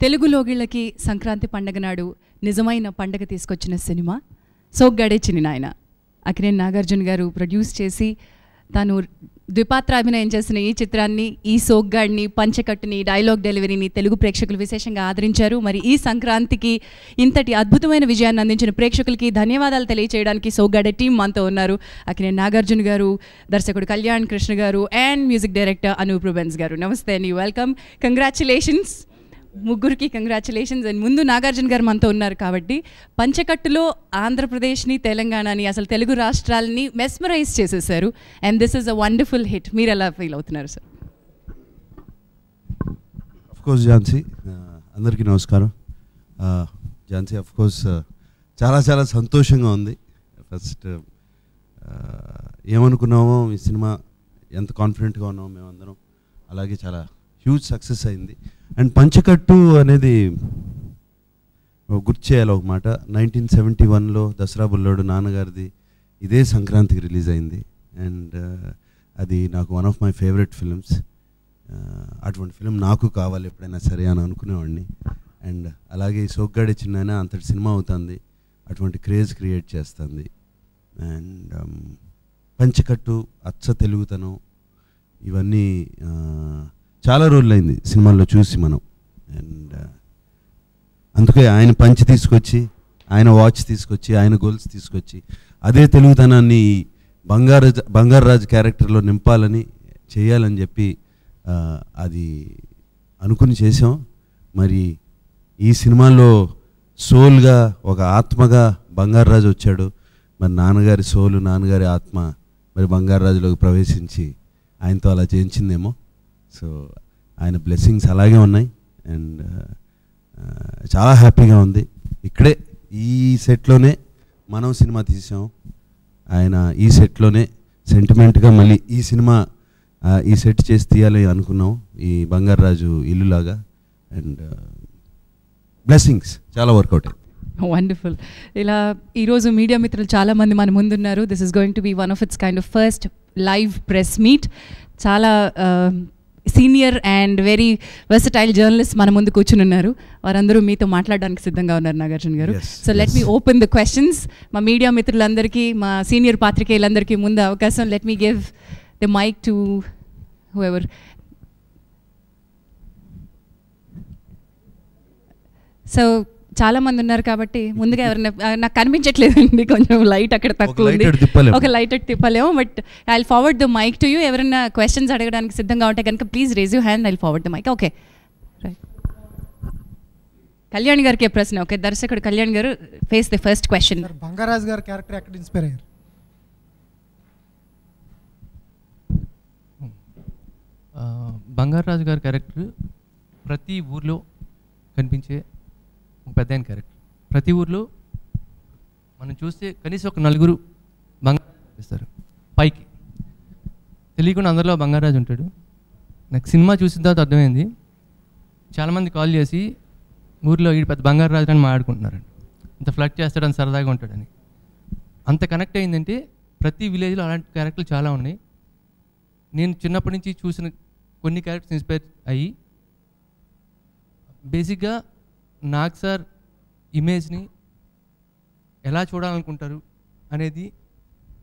తెలుగు లోగిళ్ళకి సంక్రాంతి పండగ నాడు నిజమైన పండగ తీసుకొచ్చిన సినిమా సోగ్గాడే చిన్ని నాయన. అక్కినేని నాగార్జున గారు ప్రొడ్యూస్ చేసి తాను ద్విపాత్రాభినయం చేసిన ఈ చిత్రాన్ని, ఈ సోగ్గాడిని, పంచకట్టుని, డైలాగ్ డెలివరీని తెలుగు ప్రేక్షకులు విశేషంగా ఆదరించారు. మరి ఈ సంక్రాంతికి ఇంతటి అద్భుతమైన విజయాన్ని అందించిన ప్రేక్షకులకి ధన్యవాదాలు తెలియచేయడానికి సోగ్గాడే టీం మనతో ఉన్నారు. అక్కినేని నాగార్జున గారు, దర్శకుడు Kalyan Krishna garu and music director Anup Rubens garu. నమస్తే అండి, వెల్కమ్. కంగ్రాచులేషన్స్ ముగ్గురికి, కంగ్రాచులేషన్స్. అండ్ ముందు నాగార్జున గారు మనతో ఉన్నారు కాబట్టి పంచకట్టులో ఆంధ్రప్రదేశ్ని, తెలంగాణని, అసలు తెలుగు రాష్ట్రాలని మెస్మరైజ్ చేసేసారు. And this is a wonderful hit. మీరు ఎలా ఫీల్ అవుతున్నారు సార్? అఫ్కోర్స్ ఝాన్సీ, అందరికీ నమస్కారం. ఝాన్సీ, అఫ్కోర్స్ చాలా చాలా సంతోషంగా ఉంది. ఫస్ట్ ఏమనుకున్నామో ఈ సినిమా ఎంత కాన్ఫిడెంట్గా ఉన్నామో మేమందరం, అలాగే చాలా హ్యూజ్ సక్సెస్ అయింది. అండ్ పంచకట్టు అనేది గుర్తు చేయాలి ఒక మాట. 1971లో దసరా బుల్లోడు నాన్నగారిది ఇదే సంక్రాంతికి రిలీజ్ అయింది. అండ్ అది నాకు one of my favourite films. అటువంటి ఫిలిం నాకు కావాలి ఎప్పుడైనా సరే అని అనుకునేవాడిని. అండ్ అలాగే సోగ్గాడే చిన్న అంతటి సినిమా అవుతుంది, అటువంటి క్రేజ్ క్రియేట్ చేస్తుంది. అండ్ పంచకట్టు, అచ్చ తెలుగుతనం, ఇవన్నీ చాలా రోజులైంది సినిమాల్లో చూసి మనం. అండ్ అందుకే ఆయన పంచి తీసుకొచ్చి, ఆయన వాచ్ తీసుకొచ్చి, ఆయన గోల్స్ తీసుకొచ్చి అదే తెలుగుతనాన్ని బంగారాజు క్యారెక్టర్లో నింపాలని, చేయాలని చెప్పి అది అనుకుని చేసాం. మరి ఈ సినిమాలో సోల్గా, ఒక ఆత్మగా బంగారాజు వచ్చాడు. మరి నాన్నగారి సోలు, నాన్నగారి ఆత్మ మరి బంగారాజులోకి ప్రవేశించి ఆయనతో అలా చేయించిందేమో. సో ఆయన బ్లెస్సింగ్స్ అలాగే ఉన్నాయి. అండ్ చాలా హ్యాపీగా ఉంది. ఇక్కడే ఈ సెట్లోనే మనం సినిమా తీసాం. ఆయన ఈ సెట్లోనే సెంటిమెంట్గా మళ్ళీ ఈ సినిమా ఈ సెట్ చేసి తీయాలి అనుకున్నాం, ఈ బంగారాజు ఇల్లులాగా. అండ్ బ్లెస్సింగ్స్ చాలా వర్కౌట్ అయింది. వండర్ఫుల్. ఇలా ఈరోజు మీడియా మిత్రులు చాలామంది మన ముందున్నారు. This is going to be one of its kind of first live press meet. చాలా senior and very versatile journalist మన ముందు కూర్చుని ఉన్నారు. వారందరూ మీతో మాట్లాడడానికి సిద్ధంగా ఉన్నారు Nagarjuna garu. So let me open the questions. మా మీడియా మిత్రులందరికీ, మా సీనియర్ పాత్రికేయులందరికీ ముందు అవకాశం. Let me give the mic to whoever. So చాలా మంది ఉన్నారు కాబట్టి ముందుగా ఎవరైనా, నాకు కనిపించట్లేదండి, కొంచెం లైట్ అక్కడ తక్కువ ఉంది, ఒక లైట్ అటు తిప్పలేము. But I will forward the mic to you. ఎవరైనా క్వశ్చన్స్ అడగడానికి సిద్ధంగా ఉంటే కనుక please raise you hand, I will forward the mike. Okay, right. Kalyan గారికి ప్రశ్న. ఓకే, దర్శకుడు కళ్యాణ్ గారు, face the first question. Bangarraju గారి క్యారెక్టర్ ఎక్కడ ఇన్స్పైర్ అయ్యారు? బంగారాజు గారి క్యారెక్టర్ ప్రతి ఊర్లో కనిపించే పెద్ద ఆయన క్యారెక్టర్. ప్రతి ఊర్లో మనం చూస్తే కనీసం ఒక నలుగురు బంగారాజు కనిపిస్తారు. పైకి తెలియకుండా అందరిలో బంగారాజు ఉంటాడు. నాకు సినిమా చూసిన తర్వాత అర్థమైంది, చాలామంది కాల్ చేసి ఊర్లో ఈ పెద్ద బంగారాజు అని మాట్లాడుకుంటున్నారండి, ఇంత ఫ్లడ్ చేస్తాడని, సరదాగా ఉంటాడని. అంత కనెక్ట్ అయిందంటే ప్రతి విలేజ్లో అలాంటి క్యారెక్టర్లు చాలా ఉన్నాయి. నేను చిన్నప్పటి నుంచి చూసిన కొన్ని క్యారెక్టర్స్ ఇన్స్పైర్ అయ్యి బేసిక్గా నాగ్ సార్ ఇమేజ్ని ఎలా చూడాలనుకుంటారు అనేది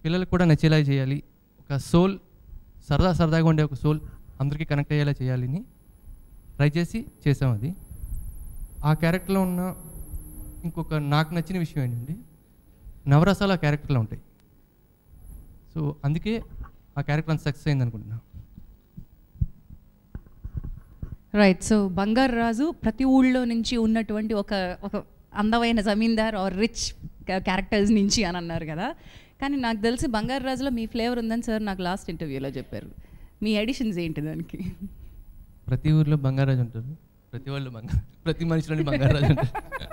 పిల్లలకు కూడా నచ్చేలా చేయాలి. ఒక సోల్, సరదాగా ఉండే ఒక సోల్ అందరికీ కనెక్ట్ అయ్యేలా చేయాలని ట్రై చేసాం. అది ఆ క్యారెక్టర్లో ఉన్న ఇంకొక నాకు నచ్చిన విషయం ఏంటంటే, నవరసాలు ఆ క్యారెక్టర్లో ఉంటాయి. సో అందుకే ఆ క్యారెక్టర్ అంత సక్సెస్ అయింది అనుకుంటున్నాను. రైట్. సో బంగారాజు ప్రతి ఊళ్ళో నుంచి ఉన్నటువంటి ఒక అందమైన జమీందార్ ఆర్ రిచ్ క్యారెక్టర్స్ నుంచి అని అన్నారు కదా. కానీ నాకు తెలిసి బంగారాజులో మీ ఫ్లేవర్ ఉందని సార్ నాకు లాస్ట్ ఇంటర్వ్యూలో చెప్పారు. మీ ఎడిషన్స్ ఏంటి దానికి? ప్రతి ఊర్లో బంగారాజు ఉంటారు, ప్రతి వాళ్ళు ప్రతి మనిషిలోని బంగారాజు ఉంటారు.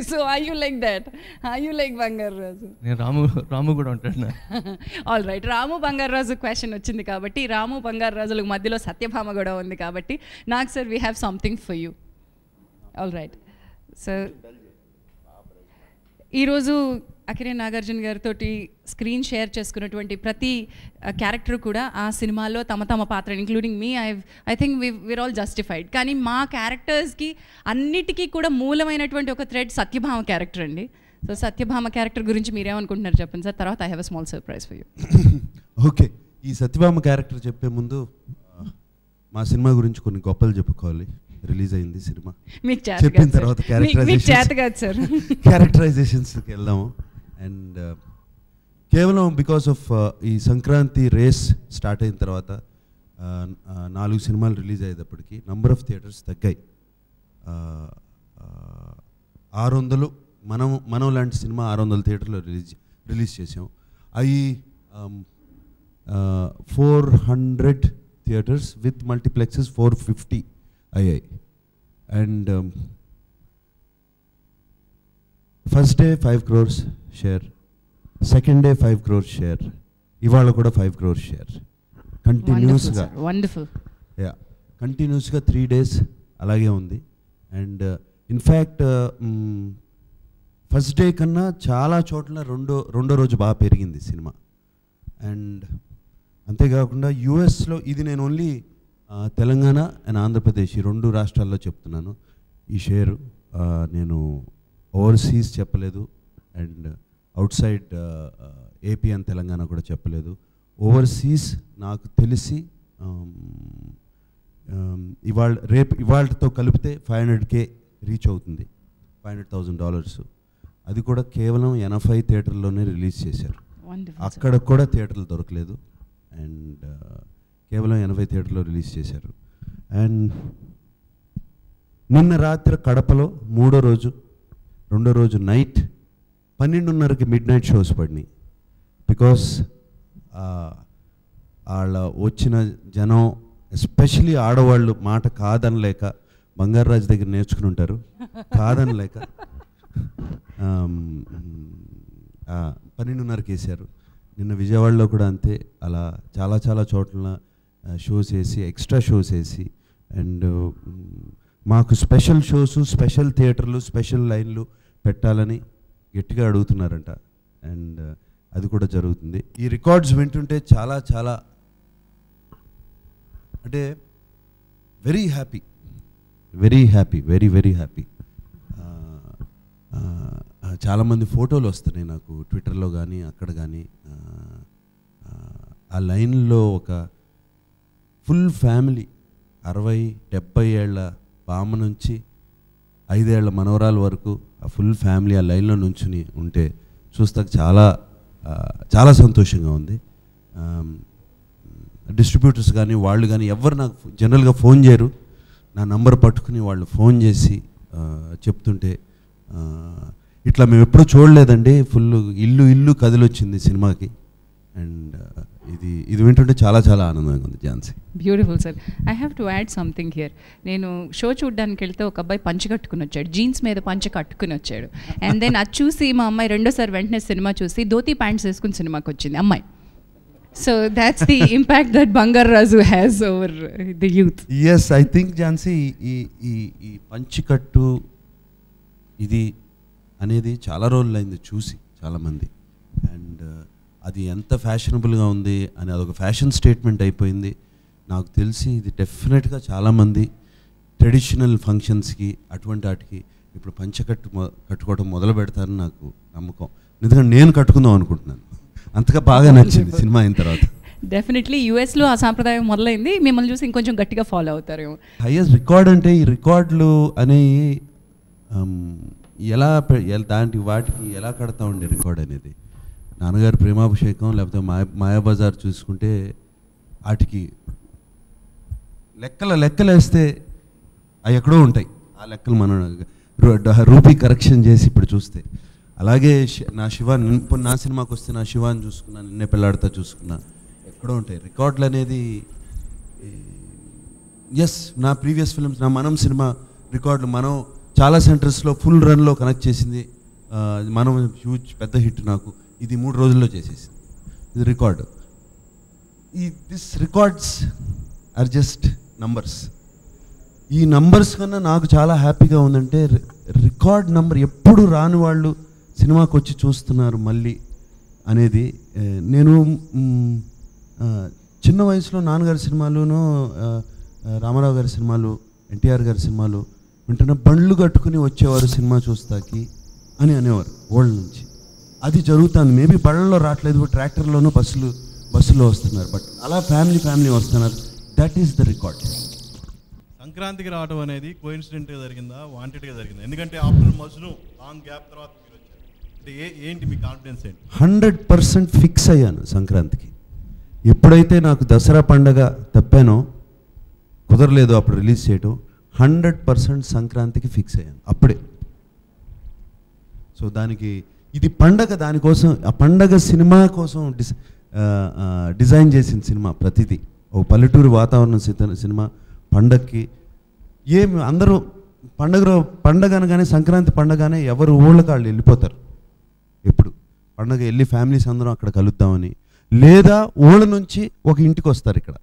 So are you like that? Are you like Bangarraju? నేను రాము కూడా ఉంటాడు. All right. Ramu Bangarraju question వచ్చింది కాబట్టి, రాము బంగారాజులకు మధ్యలో సత్యభామ కూడా ఉంది కాబట్టి, నాకు sir we have something for you. All right sir, ఈరోజు అక్కినేని నాగార్జున గారితో స్క్రీన్ షేర్ చేసుకున్నటువంటి ప్రతి క్యారెక్టర్ కూడా ఆ సినిమాలో తమ పాత్ర, including me, I think we are all justified. కానీ మా క్యారెక్టర్స్కి అన్నిటికీ కూడా మూలమైనటువంటి ఒక థ్రెడ్ సత్యభామ క్యారెక్టర్ అండి. సో సత్యభామ క్యారెక్టర్ గురించి మీరేమనుకుంటున్నారు చెప్పండి సార్. తర్వాత I have a small surprise for you. Okay, ఈ సత్యభామ క్యారెక్టర్ చెప్పే ముందు మా సినిమా గురించి కొన్ని గొప్పలు చెప్పుకోవాలి. రిలీజ్ అయింది సినిమా, చెప్పిన తర్వాత క్యారెక్టరైజేషన్స్కి వెళ్దాము. అండ్ కేవలం బికాస్ ఆఫ్ ఈ సంక్రాంతి రేస్ స్టార్ట్ అయిన తర్వాత 4 సినిమాలు రిలీజ్ అయ్యేటప్పటికి నంబర్ ఆఫ్ థియేటర్స్ తగ్గాయి. 600 మనం లాంటి సినిమా 600 థియేటర్లో రిలీజ్ చేసాం. అవి 400 థియేటర్స్ విత్ మల్టీప్లెక్సెస్ 450 అయ్యాయి. And first day 5 crores share, second day 5 crores share, ఇవాళ కూడా 5 crores షేర్. కంటిన్యూస్గా కంటిన్యూస్గా 3 days అలాగే ఉంది. అండ్ ఇన్ఫ్యాక్ట్ ఫస్ట్ డే కన్నా చాలా చోట్ల రెండో రోజు బాగా పెరిగింది సినిమా. అండ్ అంతేకాకుండా యూఎస్లో, ఇది నేను ఓన్లీ తెలంగాణ అండ్ ఆంధ్రప్రదేశ్ ఈ 2 రాష్ట్రాల్లో చెప్తున్నాను ఈ షేరు. నేను ఓవర్సీస్ చెప్పలేదు and out side AP and Telangana కూడా చెప్పలేదు. ఓవర్సీస్ నాకు తెలిసి ఇవాళతో కలిపితే 500K రీచ్ అవుతుంది, $500,000. అది కూడా కేవలం 80 థియేటర్లోనే రిలీజ్ చేశారు. అక్కడ కూడా థియేటర్లు దొరకలేదు. అండ్ కేవలం 80 థియేటర్లో రిలీజ్ చేశారు. అండ్ నిన్న రాత్రి కడపలో రెండో రోజు నైట్ 12:30కి మిడ్నైట్ షోస్ పడినాయి. బికాస్ వాళ్ళ వచ్చిన జనం, ఎస్పెషలీ ఆడవాళ్ళు, మాట కాదనలేక, బంగారాజు దగ్గర నేర్చుకుని ఉంటారు, కాదనలేక 12:30కి వేశారు. నిన్న విజయవాడలో కూడా అంతే. అలా చాలా చోట్ల షోస్ వేసి, ఎక్స్ట్రా షోస్ వేసి, అండ్ మాకు స్పెషల్ షోసు, స్పెషల్ థియేటర్లు, స్పెషల్ లైన్లు పెట్టాలని గట్టిగా అడుగుతున్నారంట. అండ్ అది కూడా జరుగుతుంది. ఈ రికార్డ్స్ వింటుంటే చాలా అంటే వెరీ హ్యాపీ, వెరీ హ్యాపీ. చాలామంది ఫోటోలు వస్తున్నాయి నాకు ట్విట్టర్లో కానీ అక్కడ కానీ. ఆ లైన్లో ఒక ఫుల్ ఫ్యామిలీ, 60-70 ఏళ్ల బామ్మ నుంచి 5 ఏళ్ల మనవరాల వరకు ఆ ఫుల్ ఫ్యామిలీ ఆ లైన్లో నుంచుని ఉంటే చూస్తాక చాలా సంతోషంగా ఉంది. డిస్ట్రిబ్యూటర్స్ కానీ వాళ్ళు కానీ ఎవరు నాకు జనరల్గా ఫోన్ చేయరు. నా నంబర్ పట్టుకుని వాళ్ళు ఫోన్ చేసి చెప్తుంటే, ఇట్లా మేము ఎప్పుడూ చూడలేదండి, ఫుల్ ఇల్లు కదిలొచ్చింది సినిమాకి. అండ్ ఇది వింటుంటే చాలా ఆనందంగా ఉంది. Jhansi, beautiful sir. I have to add something here. నేను షో చూడడానికి వెళ్తే ఒక అబ్బాయి పంచె కట్టుకుని వచ్చాడు, జీన్స్ మీద పంచె కట్టుకుని వచ్చాడు. అండ్ దెన్ అది చూసి మా అమ్మాయి రెండోసారి వెంటనే సినిమా చూసి ధోతి ప్యాంట్స్ వేసుకుని సినిమాకి వచ్చింది అమ్మాయి. So that's the impact that Bangarraju has over the youth. Yes, I think Jhansi ఈ పంచికట్టు ఇది అనేది చాలా రోజులైంది చూసి చాలామంది. అండ్ అది ఎంత ఫ్యాషనబుల్గా ఉంది అని అదొక ఫ్యాషన్ స్టేట్మెంట్ అయిపోయింది. నాకు తెలిసి ఇది డెఫినెట్గా చాలామంది ట్రెడిషనల్ ఫంక్షన్స్కి అటువంటి వాటికి ఇప్పుడు కట్టుకోవడం మొదలు పెడతారని నాకు నమ్మకం. ఎందుకంటే నేను కట్టుకుందాం అనుకుంటున్నాను, అంతగా బాగా నచ్చింది సినిమా అయిన తర్వాత. డెఫినెట్లీ యూఎస్లో ఆ సాంప్రదాయం మొదలైంది, మిమ్మల్ని చూసి ఇంకొంచెం గట్టిగా ఫాలో అవుతారేమో. హైయెస్ట్ రికార్డ్ అంటే ఈ రికార్డులు అనేవి వాటికి ఎలా కడతా ఉండే రికార్డ్ అనేది. నాన్నగారు ప్రేమాభిషేకం లేకపోతే మాయాబజార్ చూసుకుంటే వాటికి లెక్కలేస్తే అవి ఎక్కడో ఉంటాయి. ఆ లెక్కలు మనం రూపీ కరెక్షన్ చేసి ఇప్పుడు చూస్తే, అలాగే నా సినిమాకి వస్తే నా శివాని చూసుకున్నా, నిన్నే పెళ్ళాడతా చూసుకున్నా, ఎక్కడో ఉంటాయి రికార్డులు అనేది. ఎస్, నా ప్రీవియస్ ఫిల్మ్స్, నా మనం సినిమా రికార్డులు మనం చాలా సెంటర్స్లో ఫుల్ రన్లో కనెక్ట్ చేసింది. మనం హ్యూజ్ పెద్ద హిట్ నాకు ఇది 3 రోజుల్లో చేసేసింది. ఇది record. This records are just numbers. ఈ నంబర్స్ కన్నా నాకు చాలా హ్యాపీగా ఉందంటే రికార్డ్ నంబర్ ఎప్పుడు రాని వాళ్ళు సినిమాకి వచ్చి చూస్తున్నారు మళ్ళీ అనేది. నేను చిన్న వయసులో నాన్నగారి సినిమాలును, రామారావు గారి సినిమాలు, ఎన్టీఆర్ గారి సినిమాలు వింటున్న బండ్లు కట్టుకుని వచ్చేవారు సినిమా చూస్తాకి అని అనేవారు ఓల్డ్ నుంచి. అది జరుగుతుంది. మేబీ బళ్ళలో రావట్లేదు, ట్రాక్టర్లోనూ బస్సులో వస్తున్నారు. బట్ అలా ఫ్యామిలీ వస్తున్నారు. That is the record. సంక్రాంతికి రావడం అనేది కోఇన్సిడెంట్గా జరిగిందా, వాంటెడ్గా జరిగిందా? ఎందుకంటే ఆఫ్టర్ మజ్ను లాంగ్ గ్యాప్ తర్వాత మీరు వచ్చారు. అంటే ఏంటి మీ కాన్ఫిడెన్స్ ఏంటి? 100% ఫిక్స్ అయ్యాను సంక్రాంతికి. ఎప్పుడైతే నాకు దసరా పండగ తప్పానో, కుదరలేదు అప్పుడు రిలీజ్ చేయడం, 100% సంక్రాంతికి ఫిక్స్ అయ్యాను అప్పుడే. సో దానికి ఇది పండగ, దానికోసం ఆ పండగ సినిమా కోసం డిజైన్ చేసిన సినిమా ప్రతిదీ. ఒక పల్లెటూరు వాతావరణం సినిమా పండగకి. ఏమి అందరూ పండగ అనగానే, సంక్రాంతి పండగనే ఎవరు ఊళ్ళకి వాళ్ళు వెళ్ళిపోతారు. ఎప్పుడు పండగ వెళ్ళి ఫ్యామిలీస్ అందరం అక్కడ కలుద్దామని, లేదా ఊళ్ళ నుంచి ఒక ఇంటికి వస్తారు. ఇక్కడ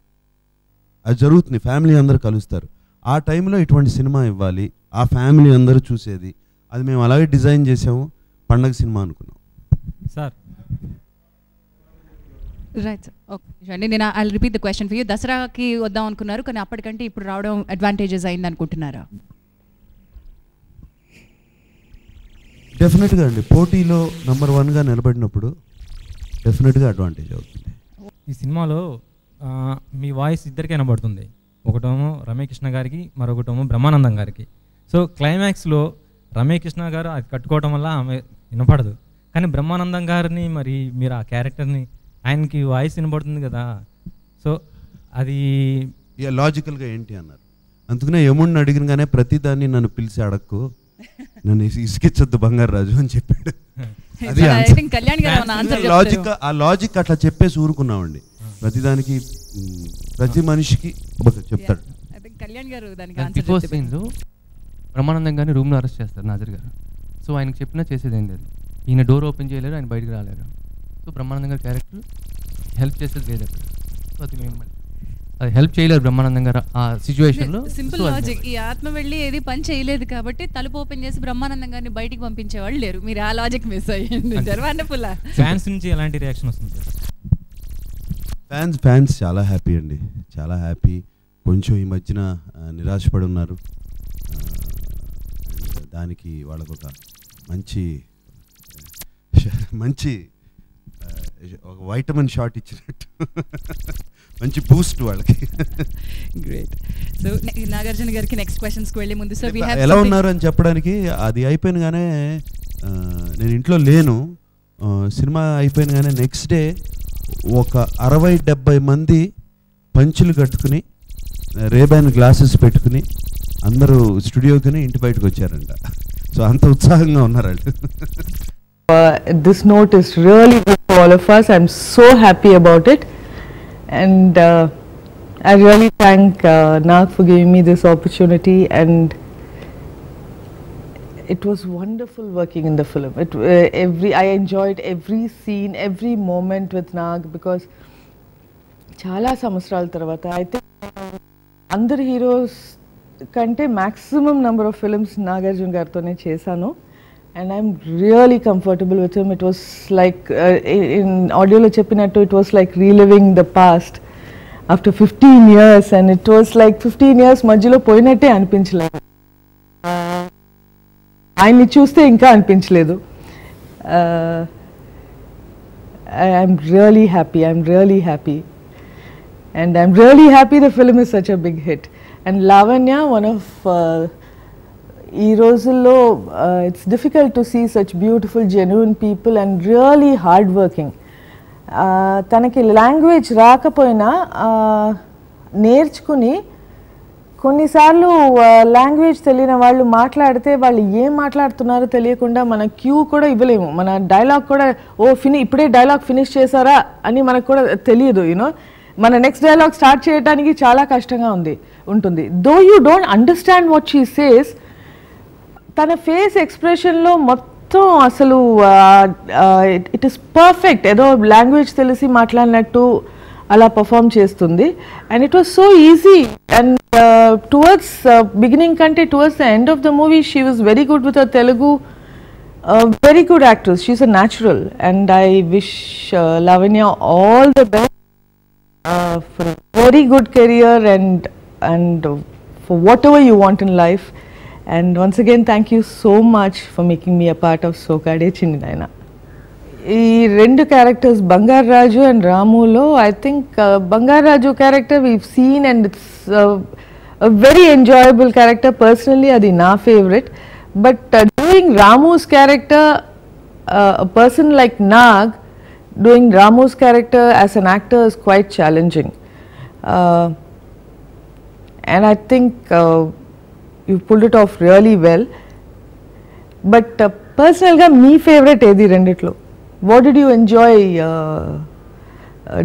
అది జరుగుతుంది, ఫ్యామిలీ అందరూ కలుస్తారు. ఆ టైంలో ఇటువంటి సినిమా ఇవ్వాలి, ఆ ఫ్యామిలీ అందరూ చూసేది. అది మేము అలాగే డిజైన్ చేసాము, పండగ సినిమా అనుకున్నాం. Sir right sir. ఓకే అండి, నేను I repeat the question for you. దసరాకి వద్దాం అనుకున్నారు, కానీ అప్పటికంటే ఇప్పుడు రావడం అడ్వాంటేజెస్ అయింది అనుకుంటున్నారా? డెఫినెట్గా అండి. పోటీలో నెంబర్ 1గా నిలబడినప్పుడు డెఫినెట్గా అడ్వాంటేజ్ అవుతుంది. ఈ సినిమాలో మీ వాయిస్ ఇద్దరికి వినబడుతుంది. ఒకటేమో రమ్యకృష్ణ గారికి, మరొకటేమో బ్రహ్మానందం గారికి. సో క్లైమాక్స్లో రమ్యకృష్ణ గారు అది కట్టుకోవడం వల్ల ఆమె వినపడదు, కానీ బ్రహ్మానందం గారిని మరి మీరు ఆ క్యారెక్టర్ని, ఆయనకి వాయిస్ వినబడుతుంది కదా. సో అది లాజికల్గా ఏంటి అన్నారు. అందుకనే యముడిని అడిగినగానే ప్రతిదాన్ని నన్ను పిలిచి అడక్కు, నన్ను ఇసుకిచ్చొద్దు బంగారు రాజు అని చెప్పాడు. అది లాజిక్. ఆ లాజిక్ అట్లా చెప్పేసి ఊరుకున్నామండి. ప్రతిదానికి ప్రతి మనిషికి చెప్తాడు. బిఫోర్ సీన్లో బ్రహ్మానందం గారిని రూమ్లో అరెస్ట్ చేస్తారు నాజర్ గారు. సో ఆయనకు చెప్పినా చేసేది ఏం లేదు. ఈయన డోర్ ఓపెన్ చేయలేరు, ఆయన బయటకు రాలేరు. సో బ్రహ్మానందం గారి క్యారెక్టర్ హెల్ప్ చేసేది లేదు అక్కడ. సో అది మేము అది హెల్ప్ చేయలేరు బ్రహ్మానందం గారు ఆ సిచ్యువేషన్లో. Simple logic. ఈ ఆత్మ వెళ్ళి ఏది పని చేయలేదు కాబట్టి తలుపు ఓపెన్ చేసి బ్రహ్మానందం గారిని బయటికి పంపించేవాళ్ళు లేరు. మీరు ఆ లాజిక్ మిస్ అయ్యింది. ఫ్యాన్స్ నుంచి ఎలాంటి రియాక్షన్ వస్తుంది? ఫ్యాన్స్ చాలా హ్యాపీ అండి, చాలా హ్యాపీ. కొంచెం ఈ మధ్యన నిరాశపడి ఉన్నారు. దానికి వాళ్ళకు ఒక మంచి ఒక వైటమిన్ షాట్ ఇచ్చినట్టు మంచి బూస్ట్ వాళ్ళకి. గ్రేట్. సో నాగార్జున గారికి నెక్స్ట్ క్వశ్చన్స్కి వెళ్ళే ముందు సార్ ఎలా ఉన్నారు అని చెప్పడానికి, అది అయిపోయినగానే నేను ఇంట్లో లేను, సినిమా అయిపోయినగానే నెక్స్ట్ డే ఒక 60-70 మంది పంచులు కట్టుకుని, రేబాన్ గ్లాసెస్ పెట్టుకుని అందరూ స్టూడియోకి ఇంటి బయటకు వచ్చారంట. సో అంత ఉత్సాహంగా ఉన్నారు వాళ్ళు. This note is really good for all of us. I'm so happy about it, and I really thank Nag for giving me this opportunity, and it was wonderful working in the film. I enjoyed every scene, every moment with Nag, because chala samvatsaraల tarvata I think అందరు heroes కంటే maximum number of films Nagarjuna గారితోనే చేశాను, and I'm really comfortable with him. It was like in audio lo cheppinattu, it was like reliving the past after 15 years, and it was like 15 years మధ్యలో పోయినట్టే అనిపించలేదు. ఆయన్ని చూస్తే ఇంకా అనిపించలేదు. I'm really happy, and I'm really happy the film is such a big hit. And Lavanya, one of ఈ రోజుల్లో it's difficult to see such beautiful, genuine people and really hard working. తనకి లాంగ్వేజ్ రాకపోయినా నేర్చుకుని, కొన్నిసార్లు language తెలియని వాళ్ళు మాట్లాడితే వాళ్ళు ఏం మాట్లాడుతున్నారో తెలియకుండా మన క్యూ కూడా ఇవ్వలేము, మన డైలాగ్ కూడా ఇప్పుడే డైలాగ్ ఫినిష్ చేశారా అని మనకు కూడా తెలియదు. యూనో మన నెక్స్ట్ డైలాగ్ స్టార్ట్ చేయడానికి చాలా కష్టంగా ఉంటుంది. Though you don't understand what she says, తన ఫేస్ ఎక్స్ప్రెషన్లో మొత్తం అసలు ఇట్ ఈస్ పర్ఫెక్ట్. ఏదో లాంగ్వేజ్ తెలిసి మాట్లాడినట్టు అలా పర్ఫామ్ చేస్తుంది. And it was so easy. And towards beginning కంటే towards the end of the movie she was very good with Telugu. a very good actress. She's a natural, and I wish Lavanya all the best for a very good career and for whatever you want in life. And once again, thank you so much for making me a part of Sokade Chinni Naina. ఈ రెండు characters Bangaru Raju and రాములో I think Bangaru Raju character we've seen and it's very enjoyable character personally, అది నా favourite. But doing Ramu's character, person like Nag doing Ramu's character as an actor is quite challenging. And I think you pulled it off really well. But పర్సనల్గా మీ favourite ఏది రెండిట్లో? What did you enjoy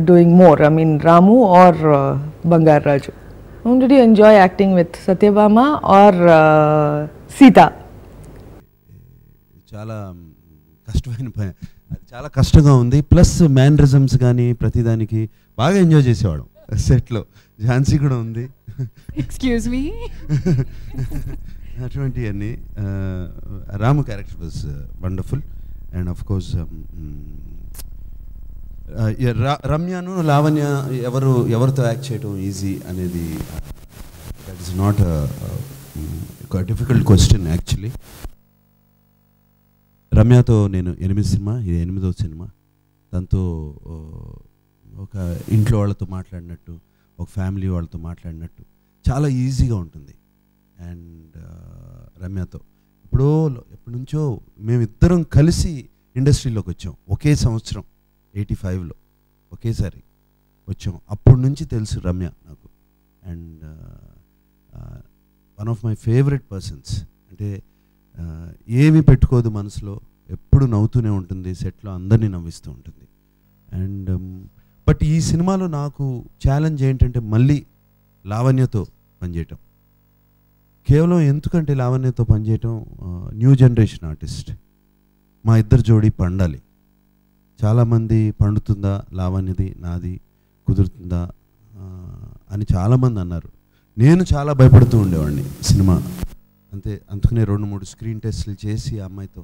doing more? I mean, Ramu or Bangar Raju? Whom did you enjoy acting with, Satyabama or Sita? చాలా కష్టమైన పని, అది చాలా కష్టంగా ఉంది. ప్లస్ మ్యానరిజమ్స్ కానీ ప్రతిదానికి బాగా ఎంజాయ్ చేసేవాడు సెట్లో. ఝాన్సీ కూడా ఉంది, ఎక్స్క్యూజ్ మీ, అటువంటివన్నీ. Ramu character was wonderful. And of course రమ్యను లావణ్య ఎవరితో యాక్ట్ చేయడం ఈజీ అనేది that is not difficult question actually. రమ్యతో నేను 8 సినిమా, ఇది 8వ సినిమా. దాంతో ఒక ఇంట్లో వాళ్ళతో మాట్లాడినట్టు, ఒక ఫ్యామిలీ వాళ్ళతో మాట్లాడినట్టు చాలా ఈజీగా ఉంటుంది. అండ్ రమ్యతో ఎప్పటి నుంచో మేమిద్దరం కలిసి ఇండస్ట్రీలోకి వచ్చాం. ఒకే సంవత్సరం 85లో ఒకేసారి వచ్చాం. అప్పటి నుంచి తెలుసు రమ్య నాకు. And one of my favourite persons. అంటే ఏమి పెట్టుకోదు మనసులో, ఎప్పుడు నవ్వుతూనే ఉంటుంది, సెట్లో అందరినీ నవ్విస్తూ ఉంటుంది. అండ్ బట్ ఈ సినిమాలో నాకు ఛాలెంజ్ ఏంటంటే మళ్ళీ లావణ్యతో పనిచేయటం. కేవలం ఎందుకంటే లావణ్యతో పనిచేయటం, న్యూ జనరేషన్ ఆర్టిస్ట్, మా ఇద్దరు జోడీ పండాలి. చాలామంది పండుతుందా లావణ్యది నాది కుదురుతుందా అని చాలామంది అన్నారు. నేను చాలా భయపడుతూ ఉండేవాడిని సినిమా. అందుకనే 2-3 స్క్రీన్ టెస్ట్లు చేసి ఆ అమ్మాయితో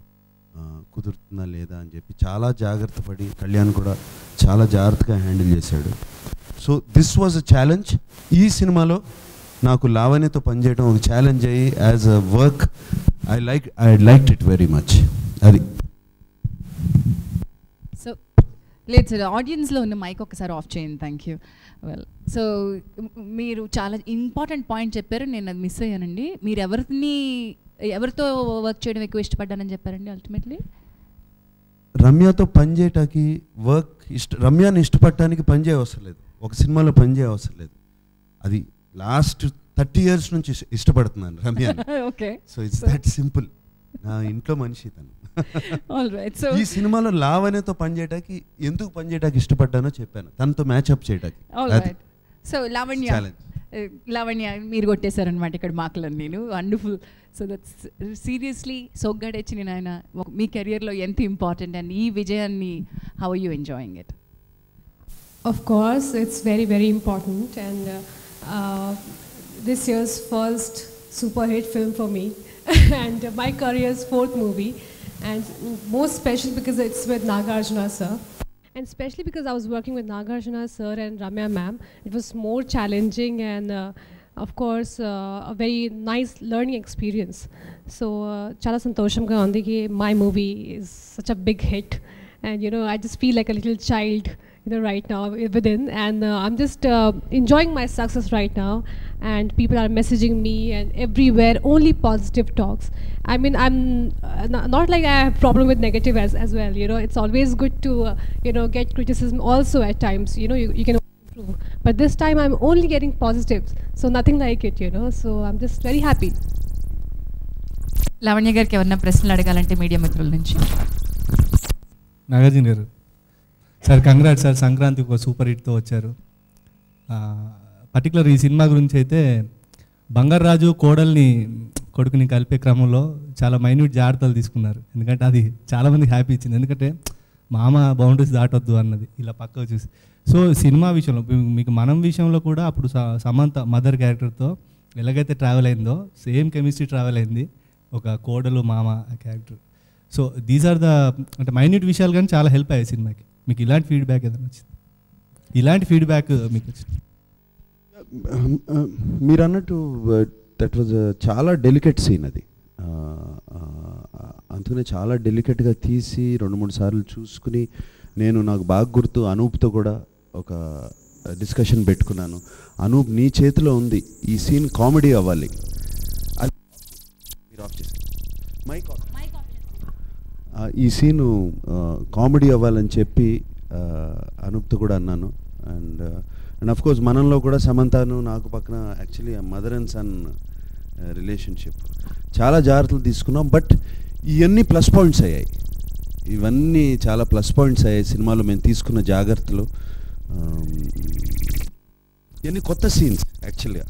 కుదురుతుందా లేదా అని చెప్పి చాలా జాగ్రత్త పడి, కళ్యాణ్ కూడా చాలా జాగ్రత్తగా హ్యాండిల్ చేశాడు. So this was a challenge. ఈ సినిమాలో నాకు లావణ్యతో పనిచేయడం ఒక ఛాలెంజ్ అయ్యి as a work I liked it very much. అది సో లేదు సార్, ఆడియన్స్లో ఉన్న మైక్ ఒకసారి ఆఫ్ చేయండి. Thank you. వెల్, సో మీరు చాలా ఇంపార్టెంట్ పాయింట్ చెప్పారు, నేను అది మిస్ అయ్యానండి. మీరు ఎవరితో వర్క్ చేయడం ఎక్కువ ఇష్టపడ్డానని చెప్పారండి? అల్టిమేట్లీ రమ్యతో పనిచేయటానికి రమ్యాన్ని ఇష్టపడటానికి పనిచేయ అవసరం లేదు, ఒక సినిమాలో పనిచేయ అవసరం లేదు. అది లాస్ట్ 30 years నుంచి ఇష్టపడుతున్నాను రమ్యాని. Okay, so it's that simple. నా ఇంట్లో మనిషి తను. ఆల్రైట్. సో ఈ సినిమాలో లావణ్యతో పనిచేయటానికి ఎందుకు పనిచేయటానికి ఇష్టపడ్డానో చెప్పాను, తనతో మ్యాచ్అప్ చేయటానికి. ఆల్రైట్. సో లావణ్య మీరు కొట్టేశారనమాట ఇక్కడ మాటలను. నేను wonderful. So that's seriously Soggade Chinni Nayana మీ కెరియర్లో ఎంత ఇంపార్టెంట్, అండ్ ఈ విజయాన్ని how are you enjoying it? Of course, it's very, very important, and this year's first super hit film for me, and my career's 4th movie, and most special because it's with Nagarjuna sir, and especially because I was working with Nagarjuna sir and Ramya ma'am. It was more challenging and of course a very nice learning experience. So chala santoshamga undi ki my movie is such a big hit, and you know I just feel like a little child, you know, right now within, and I'm just enjoying my success right now, and people are messaging me and everywhere only positive talks. I mean, I'm not like I have problem with negative as well, you know. It's always good to you know, get criticism also at times, you know, you can improve, but this time I'm only getting positives, so nothing like it, you know. So I'm just very happy. Lavanya గారికి ఏమన్నా ప్రశ్నలు అడగాలంటే media మిత్రుల నుంచి. నాగార్జున గారు sir, congrats sir, సంక్రాంతికి ఒక super హిట్తో వచ్చారు. పర్టికులర్ ఈ సినిమా గురించి అయితే బంగారు రాజు కొడుకుని కలిపే క్రమంలో చాలా మైన్యూట్ జాగ్రత్తలు తీసుకున్నారు. ఎందుకంటే అది చాలామందికి హ్యాపీ ఇచ్చింది. ఎందుకంటే మామ బౌండరీస్ దాటొద్దు అన్నది ఇలా పక్కకు చూసి. సో సినిమా విషయంలో మీకు మనం విషయంలో కూడా అప్పుడు సమంత మదర్ క్యారెక్టర్తో ఎలాగైతే ట్రావెల్ అయిందో సేమ్ కెమిస్ట్రీ ట్రావెల్ అయింది ఒక కోడలు మామ character. So these are the అంటే మైన్యూట్ విషయాలు కానీ చాలా హెల్ప్ అయ్యాయి సినిమాకి. మీకు ఇలాంటి ఫీడ్బ్యాక్ ఏదైనా వచ్చింది? ఇలాంటి ఫీడ్బ్యాక్ మీకు వచ్చింది? మీరు అన్నట్టు దట్ వాజ్ చాలా డెలికేట్ సీన్ అది. అందుకనే చాలా డెలికేట్గా తీసి 2-3 సార్లు చూసుకుని నాకు బాగా గుర్తు అనూప్తో కూడా ఒక డిస్కషన్ పెట్టుకున్నాను. అనూప్, నీ చేతిలో ఉంది, ఈ సీన్ కామెడీ అవ్వాలి, అది మీరు ఆఫ్ చేసి మైక్ ఆఫ్, ఈ సీను కామెడీ అవ్వాలని చెప్పి అనూప్తో కూడా అన్నాను. అండ్ అఫ్ కోర్స్ మనంలో కూడా సమంతను నాకు పక్కన actually mother and son relationship చాలా జాగ్రత్తలు తీసుకున్నాం. బట్ ఇవన్నీ ప్లస్ పాయింట్స్ అయ్యాయి, ఇవన్నీ చాలా ప్లస్ పాయింట్స్ అయ్యాయి సినిమాలో మేము తీసుకున్న జాగ్రత్తలు. ఇవన్నీ కొత్త సీన్స్, యాక్చువల్గా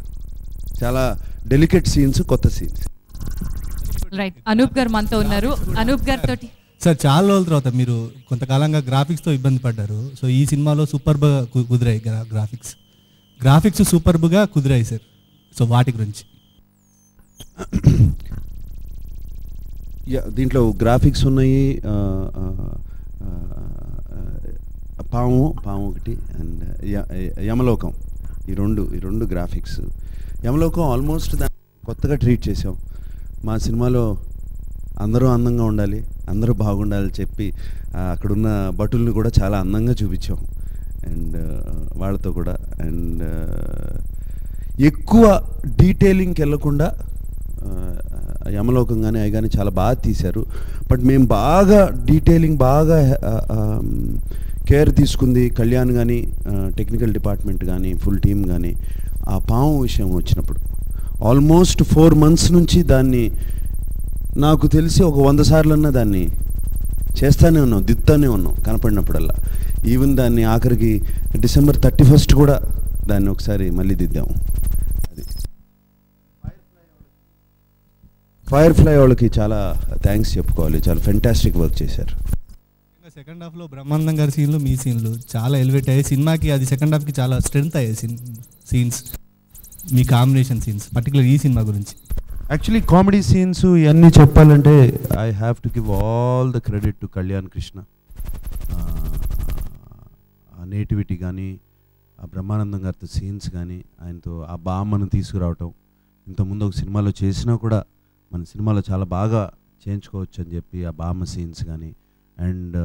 చాలా డెలికేట్ సీన్స్, కొత్త సీన్స్. రైట్, అనూప్ గారు మనతో ఉన్నారు. అనూప్ గారితో సార్, చాలా రోజుల తర్వాత మీరు కొంతకాలంగా గ్రాఫిక్స్తో ఇబ్బంది పడ్డారు. సో ఈ సినిమాలో సూపర్గా కుదిరాయి గ్రాఫిక్స్ సూపర్గా కుదిరాయి సార్. సో వాటి గురించి దీంట్లో గ్రాఫిక్స్ ఉన్నాయి, పాము ఒకటి అండ్ యమలోకం, ఈ రెండు గ్రాఫిక్స్. యమలోకం ఆల్మోస్ట్ దాన్ని కొత్తగా ట్రీట్ చేసాం. మా సినిమాలో అందరూ అందంగా ఉండాలి, అందరూ బాగుండాలి చెప్పి అక్కడున్న భటుల్ని కూడా చాలా అందంగా చూపించాం అండ్ వాళ్ళతో కూడా. అండ్ ఎక్కువ డీటెయిలింగ్కి వెళ్ళకుండా యమలోకం కానీ అవి కానీ చాలా బాగా తీశారు. బట్ మేము బాగా డీటెయిలింగ్ బాగా కేర్ తీసుకుంది కళ్యాణ్ కానీ, టెక్నికల్ డిపార్ట్మెంట్ కానీ, ఫుల్ టీమ్ కానీ. ఆ పాము విషయం వచ్చినప్పుడు ఆల్మోస్ట్ 4 months నుంచి దాన్ని నాకు తెలిసి ఒక 100 సార్లన్నా దాన్ని చేస్తూనే ఉన్నాం, దిద్దుతూనే ఉన్నాం కనపడినప్పుడల్లా. ఈవెన్ దాన్ని ఆఖరికి December 31st కూడా దాన్ని ఒకసారి మళ్ళీ దిద్దాము. అది ఫైర్ఫ్లై వాళ్ళకి చాలా థ్యాంక్స్ చెప్పుకోవాలి, చాలా ఫెంటాస్టిక్ వర్క్ చేశారు. సెకండ్ హాఫ్లో బ్రహ్మానందం గారి సీన్లు, మీ సీన్లు చాలా ఎలివేట్ అయ్యాయి సినిమాకి. అది సెకండ్ హాఫ్కి చాలా స్ట్రెంత్ అయ్యాయి సీన్స్, మీ కాంబినేషన్ సీన్స్, పర్టికులర్ ఈ సినిమా గురించి. యాక్చువల్లీ కామెడీ సీన్స్ ఇవన్నీ చెప్పాలంటే I have to give all the credit to Kalyan Krishna. ఆ నేటివిటీ కానీ, ఆ బ్రహ్మానందం గారితో సీన్స్ కానీ, ఆయనతో ఆ బామ్మను తీసుకురావటం, ఇంతకుముందు ఒక సినిమాలో చేసినా కూడా మన సినిమాలో చాలా బాగా చేయించుకోవచ్చు అని చెప్పి ఆ బామ్మ సీన్స్ కానీ, అండ్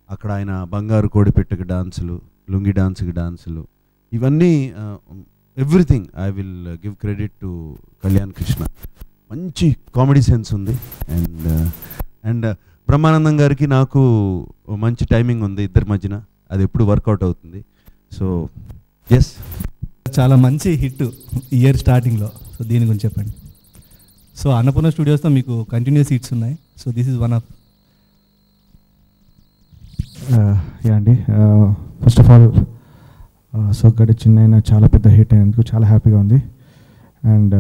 అక్కడ ఆయన బంగారు కోడిపెట్టకి డాన్సులు, లుంగి డాన్స్కి డాన్సులు, ఇవన్నీ everything I will give credit to Kalyan Krishna. మంచి కామెడీ సెన్స్ ఉంది. అండ్ బ్రహ్మానందం గారికి నాకు మంచి టైమింగ్ ఉంది ఇద్దరి మధ్యన, అది ఎప్పుడు వర్కౌట్ అవుతుంది. సో ఎస్, చాలా మంచి హిట్ ఇయర్ స్టార్టింగ్లో. సో దీని గురించి చెప్పండి. సో అన్నపూర్ణ స్టూడియోస్తో మీకు కంటిన్యూస్ హిట్స్ ఉన్నాయి. So this is one of. Yeah అండి, ఫస్ట్ ఆఫ్ ఆల్ సోగ్గాడే చిన్నైన చాలా పెద్ద హిట్ అయినందుకు చాలా హ్యాపీగా ఉంది. అండ్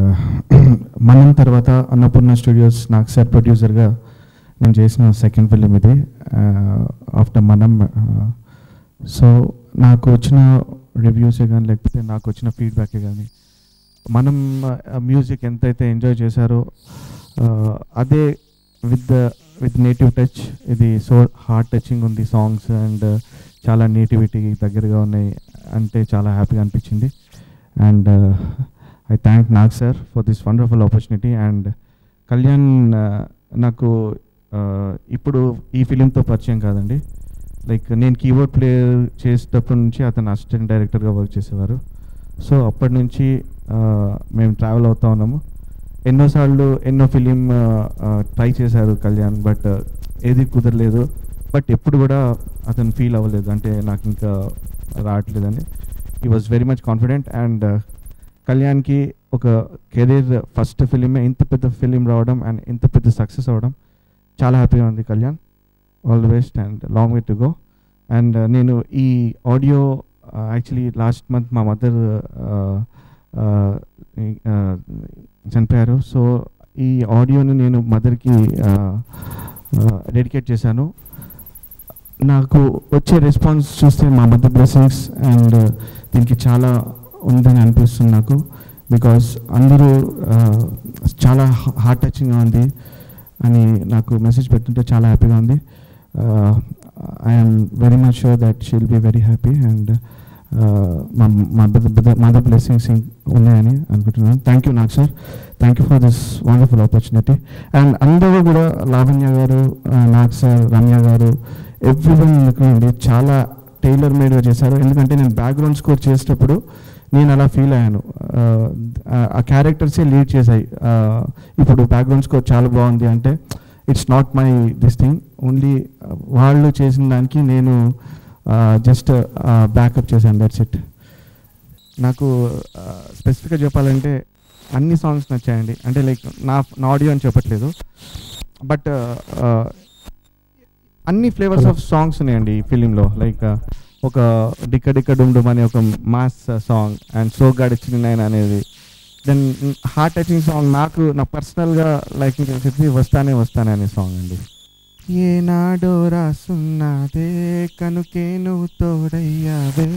మనం తర్వాత అన్నపూర్ణ స్టూడియోస్ నాకు సార్ ప్రొడ్యూసర్గా నేను చేసిన సెకండ్ ఫిలిం ఇది ఆఫ్టర్ మనం. సో నాకు వచ్చిన రివ్యూసే కానీ లేకపోతే నాకు వచ్చిన ఫీడ్బ్యాకే కానీ మనం మ్యూజిక్ ఎంతైతే ఎంజాయ్ చేశారో అదే విత్ నేటివ్ టచ్. ఇది సో హార్ట్ టచింగ్ ఉంది సాంగ్స్ అండ్ చాలా నేటివిటీ దగ్గరగా ఉన్నాయి అంటే చాలా హ్యాపీగా అనిపించింది. And I thank Nag sir for this wonderful opportunity. And Kalyan నాకు ఇప్పుడు ఈ ఫిలింతో పరిచయం కాదండి, లైక్ నేను కీబోర్డ్ ప్లే చేసేటప్పటి నుంచి అతను అసిస్టెంట్ డైరెక్టర్గా వర్క్ చేసేవారు. సో అప్పటి నుంచి మేము ట్రావెల్ అవుతూ ఉన్నాము. ఎన్నోసార్లు ఎన్నో ఫిలిం ట్రై చేశారు కళ్యాణ్, బట్ ఏది కుదరలేదు. బట్ ఎప్పుడు కూడా అతను ఫీల్ అవ్వలేదు అంటే నాకు ఇంకా రావట్లేదని. He was very much confident. And కళ్యాణ్కి ఒక కెరీర్ ఫస్ట్ ఫిలిమే ఇంత పెద్ద ఫిలిం రావడం అండ్ ఇంత పెద్ద సక్సెస్ అవ్వడం చాలా హ్యాపీగా ఉంది Kalyan. All the best and long way to go. And నేను ఈ ఆడియో యాక్చువల్లీ లాస్ట్ మంత్ మా మదర్ చనిపోయారు. సో ఈ ఆడియోని నేను మదర్కి డెడికేట్ చేశాను. నాకు వచ్చే రెస్పాన్స్ చూస్తే మా మదర్ బ్లెస్సింగ్స్ అండ్ దీనికి చాలా ఉందని అనిపిస్తుంది నాకు. బికాస్ అందరూ చాలా హార్ట్ టచింగ్గా ఉంది. అని నాకు మెసేజ్ పెడుతుంటే చాలా హ్యాపీగా ఉంది. I'm very much sure that she will be very happy and mother blessings ఉన్నాయని అనుకుంటున్నాను. Thank you Nag sir, thank you for this wonderful opportunity. And అందరూ కూడా లావణ్య గారు, నాగ్ సార్, రమ్య గారు, ఎవ్రీవన్ ఎందుకండి చాలా టైలర్ మేడ్గా చేశారు. ఎందుకంటే నేను బ్యాక్గ్రౌండ్ స్కోర్ చేసేటప్పుడు నేను అలా ఫీల్ అయ్యాను, ఆ క్యారెక్టర్సే లీడ్ చేశాయి. ఇప్పుడు బ్యాక్గ్రౌండ్ స్కోర్ చాలా బాగుంది అంటే it's not my this thing, only వాళ్ళు చేసిన దానికి నేను జస్ట్ బ్యాకప్ చేశాను, దట్స్ ఇట్. నాకు స్పెసిఫిక్గా చెప్పాలంటే అన్ని సాంగ్స్ నచ్చాయండి. అంటే లైక్ నా ఆడియో అని చెప్పట్లేదు, బట్ అన్ని ఫ్లేవర్స్ ఆఫ్ సాంగ్స్ ఉన్నాయండి ఈ ఫిలింలో. లైక్ ఒక డిక్క డిక్క డుమ్ డుమ్ అనే ఒక మాస్ సాంగ్ అండ్ సోగ్గాడే చిన్నాయన అనేది, దెన్ హార్ట్ టచింగ్ సాంగ్ నా పర్సనల్గా లైక్ చెప్పి వస్తానే అనే సాంగ్ అండి. ఏనాడో రాసున్నాదే కనుకే నువ్వు తోడయ్యావే,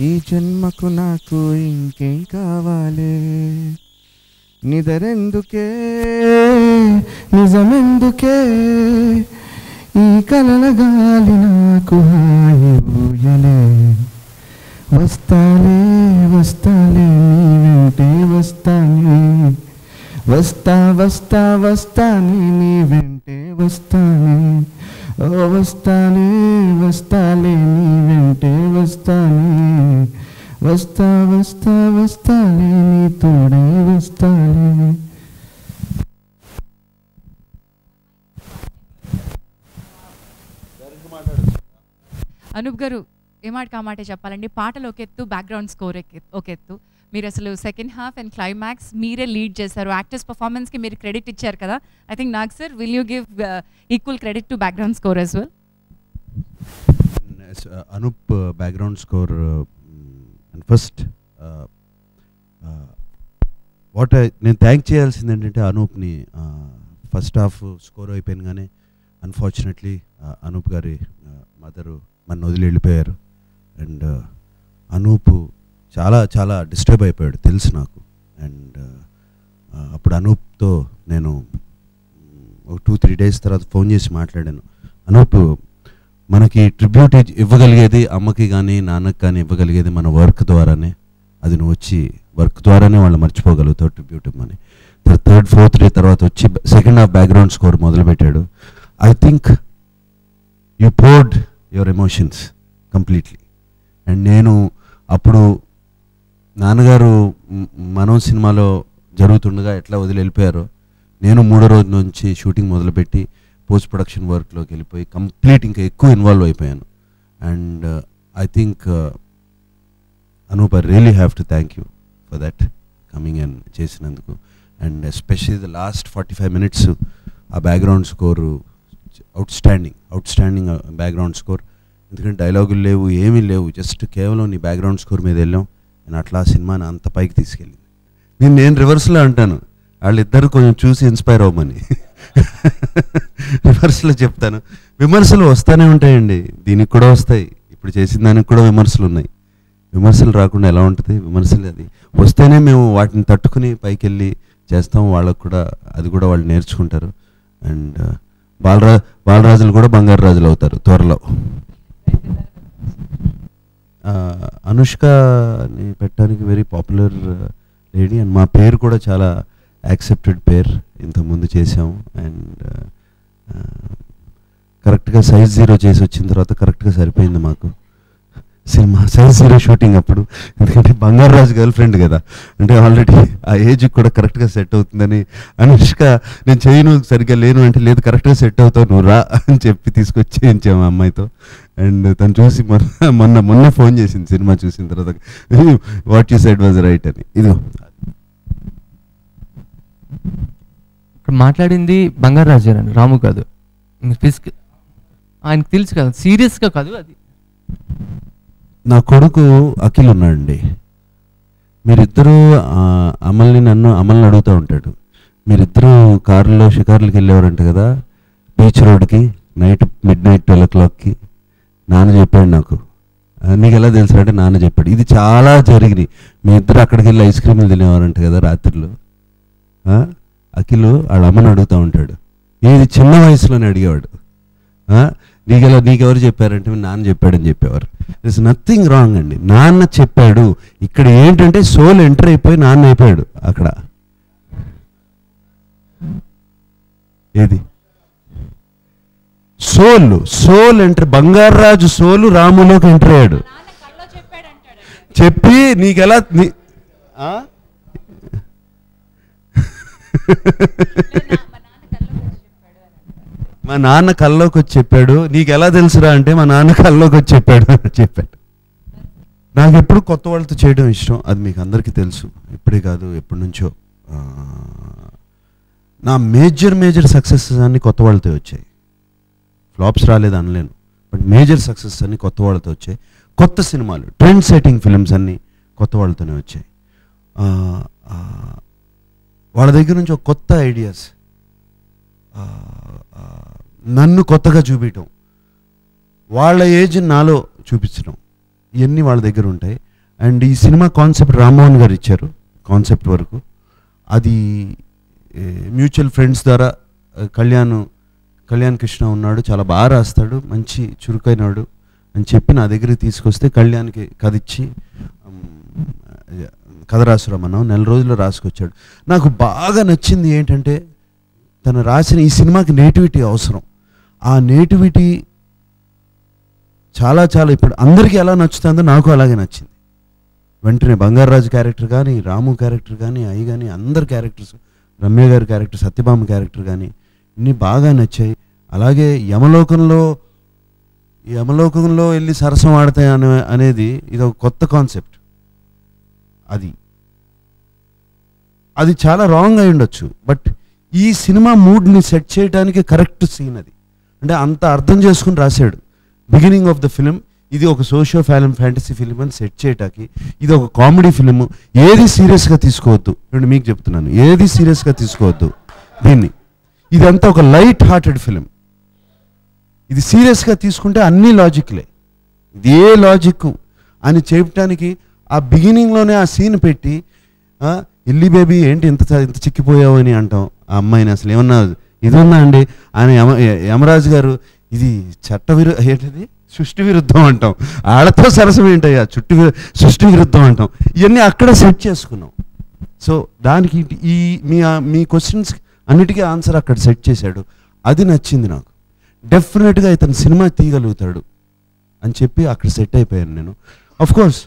ఈ జన్మకు నాకు ఇంకేం కావాలే, నిదరెందుకే నిజమెందుకే ఈ కలల గాలి నాకు హాయి ఊయలే, వస్తాలే వస్తాలే నీ వెంటే వస్తానే, వస్తానే నీ వెంటే వస్తానే, ఓ వస్తాలే నీ వెంటే వస్తానే, వస్తాలే నీ తోడై వస్తాలే. అనూప్ గారు ఏ మాట కామాటే చెప్పాలండి, పాటలు ఒక ఎత్తు, బ్యాక్గ్రౌండ్ స్కోర్ ఒక ఎత్తు, మీరు అసలు సెకండ్ హాఫ్ అండ్ క్లైమాక్స్ మీరే లీడ్ చేశారు. యాక్టర్స్ పర్ఫార్మెన్స్కి మీరు క్రెడిట్ ఇచ్చారు కదా. I think Nag sir, will you give equal credit to background score as well? Anoop background score and first నేను థ్యాంక్ చేయాల్సింది ఏంటంటే అనూప్ని. ఫస్ట్ హాఫ్ స్కోర్ అయిపోయినగానే అన్ఫార్చునేట్లీ అనూప్ గారి మదరు మన వదిలి వెళ్ళిపోయారు. అండ్ అనూప్ చాలా చాలా డిస్టర్బ్ అయిపోయాడు తెలుసు నాకు. అండ్ అప్పుడు అనూప్తో నేను ఒక 2-3 days తర్వాత ఫోన్ చేసి మాట్లాడాను. అనూప్, మనకి ట్రిబ్యూట్ ఇవ్వగలిగేది అమ్మకి కానీ నాన్నకి కానీ ఇవ్వగలిగేది మన వర్క్ ద్వారానే, అది నువ్వు వచ్చి వర్క్ ద్వారానే వాళ్ళు మర్చిపోగలుగుతావు ట్రిబ్యూట్ ఇవ్వమని. 3rd, 4th డే తర్వాత వచ్చి సెకండ్ హాఫ్ బ్యాక్గ్రౌండ్ స్కోర్ మొదలుపెట్టాడు. I think you poured your emotions completely. And నేను అప్పుడు నాన్నగారు మనం సినిమాలో జరుగుతుండగా ఎట్లా వదిలి వెళ్ళిపోయారో, నేను 3వ రోజు నుంచి షూటింగ్ మొదలుపెట్టి పోస్ట్ ప్రొడక్షన్ వర్క్లోకి వెళ్ళిపోయి కంప్లీట్ ఇంకా ఎక్కువ ఇన్వాల్వ్ అయిపోయాను. And I think Anoop, I really have to thank you for that, coming and చేసినందుకు. And especially the last 45 minutes ఆ background score outstanding background score. ఎందుకంటే డైలాగులు లేవు, ఏమీ లేవు, జస్ట్ కేవలం నీ బ్యాక్గ్రౌండ్ స్కోర్ మీద వెళ్ళాం. నేను అట్లా ఆ సినిమాని అంత పైకి తీసుకెళ్ళింది. నేను రివర్స్లో అంటాను, వాళ్ళిద్దరు కొంచెం చూసి ఇన్స్పైర్ అవ్వమని. రివర్స్లో చెప్తాను, విమర్శలు వస్తూనే ఉంటాయండి, దీనికి కూడా వస్తాయి, ఇప్పుడు చేసిన దానికి కూడా విమర్శలు ఉన్నాయి. విమర్శలు రాకుండా ఎలా ఉంటుంది? విమర్శలు అది వస్తేనే మేము వాటిని తట్టుకుని పైకి వెళ్ళి చేస్తాం. వాళ్ళకు కూడా అది కూడా వాళ్ళు నేర్చుకుంటారు. అండ్ బాలరాజులు కూడా బంగారు రాజులు అవుతారు త్వరలో. అనుష్కని పెట్టడానికి వెరీ పాపులర్ లేడీ. అండ్ మా పేరు కూడా చాలా యాక్సెప్టెడ్ పేరు, ఇంతకుముందు చేసాము. అండ్ కరెక్ట్గా సైజ్ 0 చేసి వచ్చిన తర్వాత కరెక్ట్గా సరిపోయింది మాకు సినిమా. సైజ్ 0 షూటింగ్ అప్పుడు, ఎందుకంటే బంగారు రాజు గర్ల్ ఫ్రెండ్ కదా, అంటే ఆల్రెడీ ఆ ఏజ్ కూడా కరెక్ట్గా సెట్ అవుతుందని. అనుష్క నేను చేయను సరిగ్గా లేను అంటే, లేదు కరెక్ట్గా సెట్ అవుతావు నువ్వు రా అని చెప్పి తీసుకొచ్చి చేయించాము అమ్మాయితో. అండ్ తను చూసి మొన్న ఫోన్ చేసింది సినిమా చూసిన తర్వాత, what you said was right అని. ఇదిగో ఇక్కడ మాట్లాడింది బంగారు రాజు అని, రాము కాదు. ఆయనకు తెలుసు కదా, సీరియస్గా కాదు అది. నా కొడుకు అఖిల్ ఉన్నాడండి. మీరిద్దరూ అమల్ని అడుగుతూ ఉంటాడు, మీరిద్దరూ కారులో షికార్లకి వెళ్ళేవారంట కదా బీచ్ రోడ్కి, midnight 12 o'clockకి. నాన్న చెప్పాడు నాకు. నీకు ఎలా తెలుసు అంటే నాన్న చెప్పాడు. ఇది చాలా జరిగినాయి. మీ ఇద్దరు అక్కడికి వెళ్ళి ఐస్ క్రీమ్లు తినేవారంట కదా రాత్రిలో. అఖిల్ వాళ్ళ అమ్మని అడుగుతూ ఉంటాడు, ఏది చిన్న వయసులోనే అడిగేవాడు. నీకెవరు చెప్పారంటే నాన్న చెప్పాడని చెప్పేవారు. ఇట్స్ నథింగ్ రాంగ్ అండి. నాన్న చెప్పాడు. ఇక్కడ ఏంటంటే సోల్ ఎంటర్ అయిపోయి నాన్న అయిపోయాడు అక్కడ. ఏది సోల్ ఎంటర్, బంగారాజు సోలు రాములోకి ఎంటర్ అయ్యాడు. చెప్పి నీకెలా మా నాన్న కల్లోకి వచ్చి చెప్పాడు. నీకు ఎలా తెలుసురా అంటే మా నాన్న కల్లోకి వచ్చి చెప్పాడు. నాకు ఎప్పుడు కొత్త వాళ్ళతో చేయడం ఇష్టం, అది మీకు అందరికీ తెలుసు. ఇప్పుడే కాదు, ఎప్పటి నుంచో. నా మేజర్ సక్సెసెస్ అన్నీ కొత్త వాళ్ళతో వచ్చాయి. ఫ్లాప్స్ రాలేదు అనలేను, బట్ మేజర్ సక్సెస్ అన్నీ కొత్త వాళ్ళతో వచ్చాయి. కొత్త సినిమాలు, ట్రెండ్ సెట్టింగ్ ఫిల్మ్స్ అన్నీ కొత్త వాళ్ళతోనే వచ్చాయి. వాళ్ళ దగ్గర నుంచి ఒక కొత్త ఐడియాస్, నన్ను కొత్తగా చూపించడం, వాళ్ళ ఏజ్ నాలో చూపించడం, ఇవన్నీ వాళ్ళ దగ్గర ఉంటాయి. అండ్ ఈ సినిమా కాన్సెప్ట్ రామ్మోహన్ గారు ఇచ్చారు. కాన్సెప్ట్ వరకు అది మ్యూచువల్ ఫ్రెండ్స్ ద్వారా కళ్యాణ్ కృష్ణ ఉన్నాడు, చాలా బాగా రాస్తాడు, మంచి చురుకైనాడు అని చెప్పి నా దగ్గరికి తీసుకొస్తే కళ్యాణ్కి కథ ఇచ్చి కథ రాసురామన్నాం. 4 రోజుల్లో రాసుకొచ్చాడు. నాకు బాగా నచ్చింది ఏంటంటే తను రాసిన ఈ సినిమాకి నేటివిటీ అవసరం. ఆ నేటివిటీ చాలా ఇప్పుడు అందరికీ ఎలా నచ్చుతుందో నాకు అలాగే నచ్చింది. వెంటనే బంగారాజు క్యారెక్టర్ కానీ, రాము క్యారెక్టర్ కానీ, అయ్యి కానీ, అందరు క్యారెక్టర్స్, రమ్య గారి క్యారెక్టర్, సత్యభామ క్యారెక్టర్ కానీ ఇన్ని బాగా నచ్చాయి. అలాగే యమలోకంలో వెళ్ళి సరసం ఆడతాయి అనేది ఇది ఒక కొత్త కాన్సెప్ట్. అది చాలా రాంగ్ అయి ఉండొచ్చు, బట్ ఈ సినిమా మూడ్ని సెట్ చేయడానికి కరెక్ట్ సీన్ అది. అంటే అంత అర్థం చేసుకుని రాశాడు. బిగినింగ్ ఆఫ్ ద ఫిలిం ఇది ఒక సోషియో ఫ్యాంటసీ ఫిలిం అని సెట్ చేయటానికి, ఇది ఒక కామెడీ ఫిలిము, ఏది సీరియస్గా తీసుకోవద్దు. నేను మీకు చెప్తున్నాను, ఏది సీరియస్గా తీసుకోవద్దు దీన్ని. ఇదంతా ఒక లైట్ హార్టెడ్ ఫిలిం. ఇది సీరియస్గా తీసుకుంటే అన్ని లాజిక్లే, ఇది ఏ లాజిక్ అని చెప్పడానికి ఆ బిగినింగ్లోనే ఆ సీన్ పెట్టి, ఇల్లి బేబీ ఏంటి ఇంత చిక్కిపోయావు అని అంటాం ఆ అమ్మాయిని. అసలు ఏమన్నా ఇది ఉందా అండి ఆయన యమరాజు గారు, ఇది ఏంటిది సృష్టి విరుద్ధం అంటాం. ఆడతో సరసం ఏంటయ్యా సృష్టి విరుద్ధం అంటాం. ఇవన్నీ అక్కడ సెట్ చేసుకున్నాం. సో దానికి మీ క్వశ్చన్స్ అన్నిటికీ ఆన్సర్ అక్కడ సెట్ చేశాడు. అది నచ్చింది నాకు. డెఫినెట్గా ఇతను సినిమా తీయగలుగుతాడు అని చెప్పి అక్కడ సెట్ అయిపోయాను నేను. అఫ్కోర్స్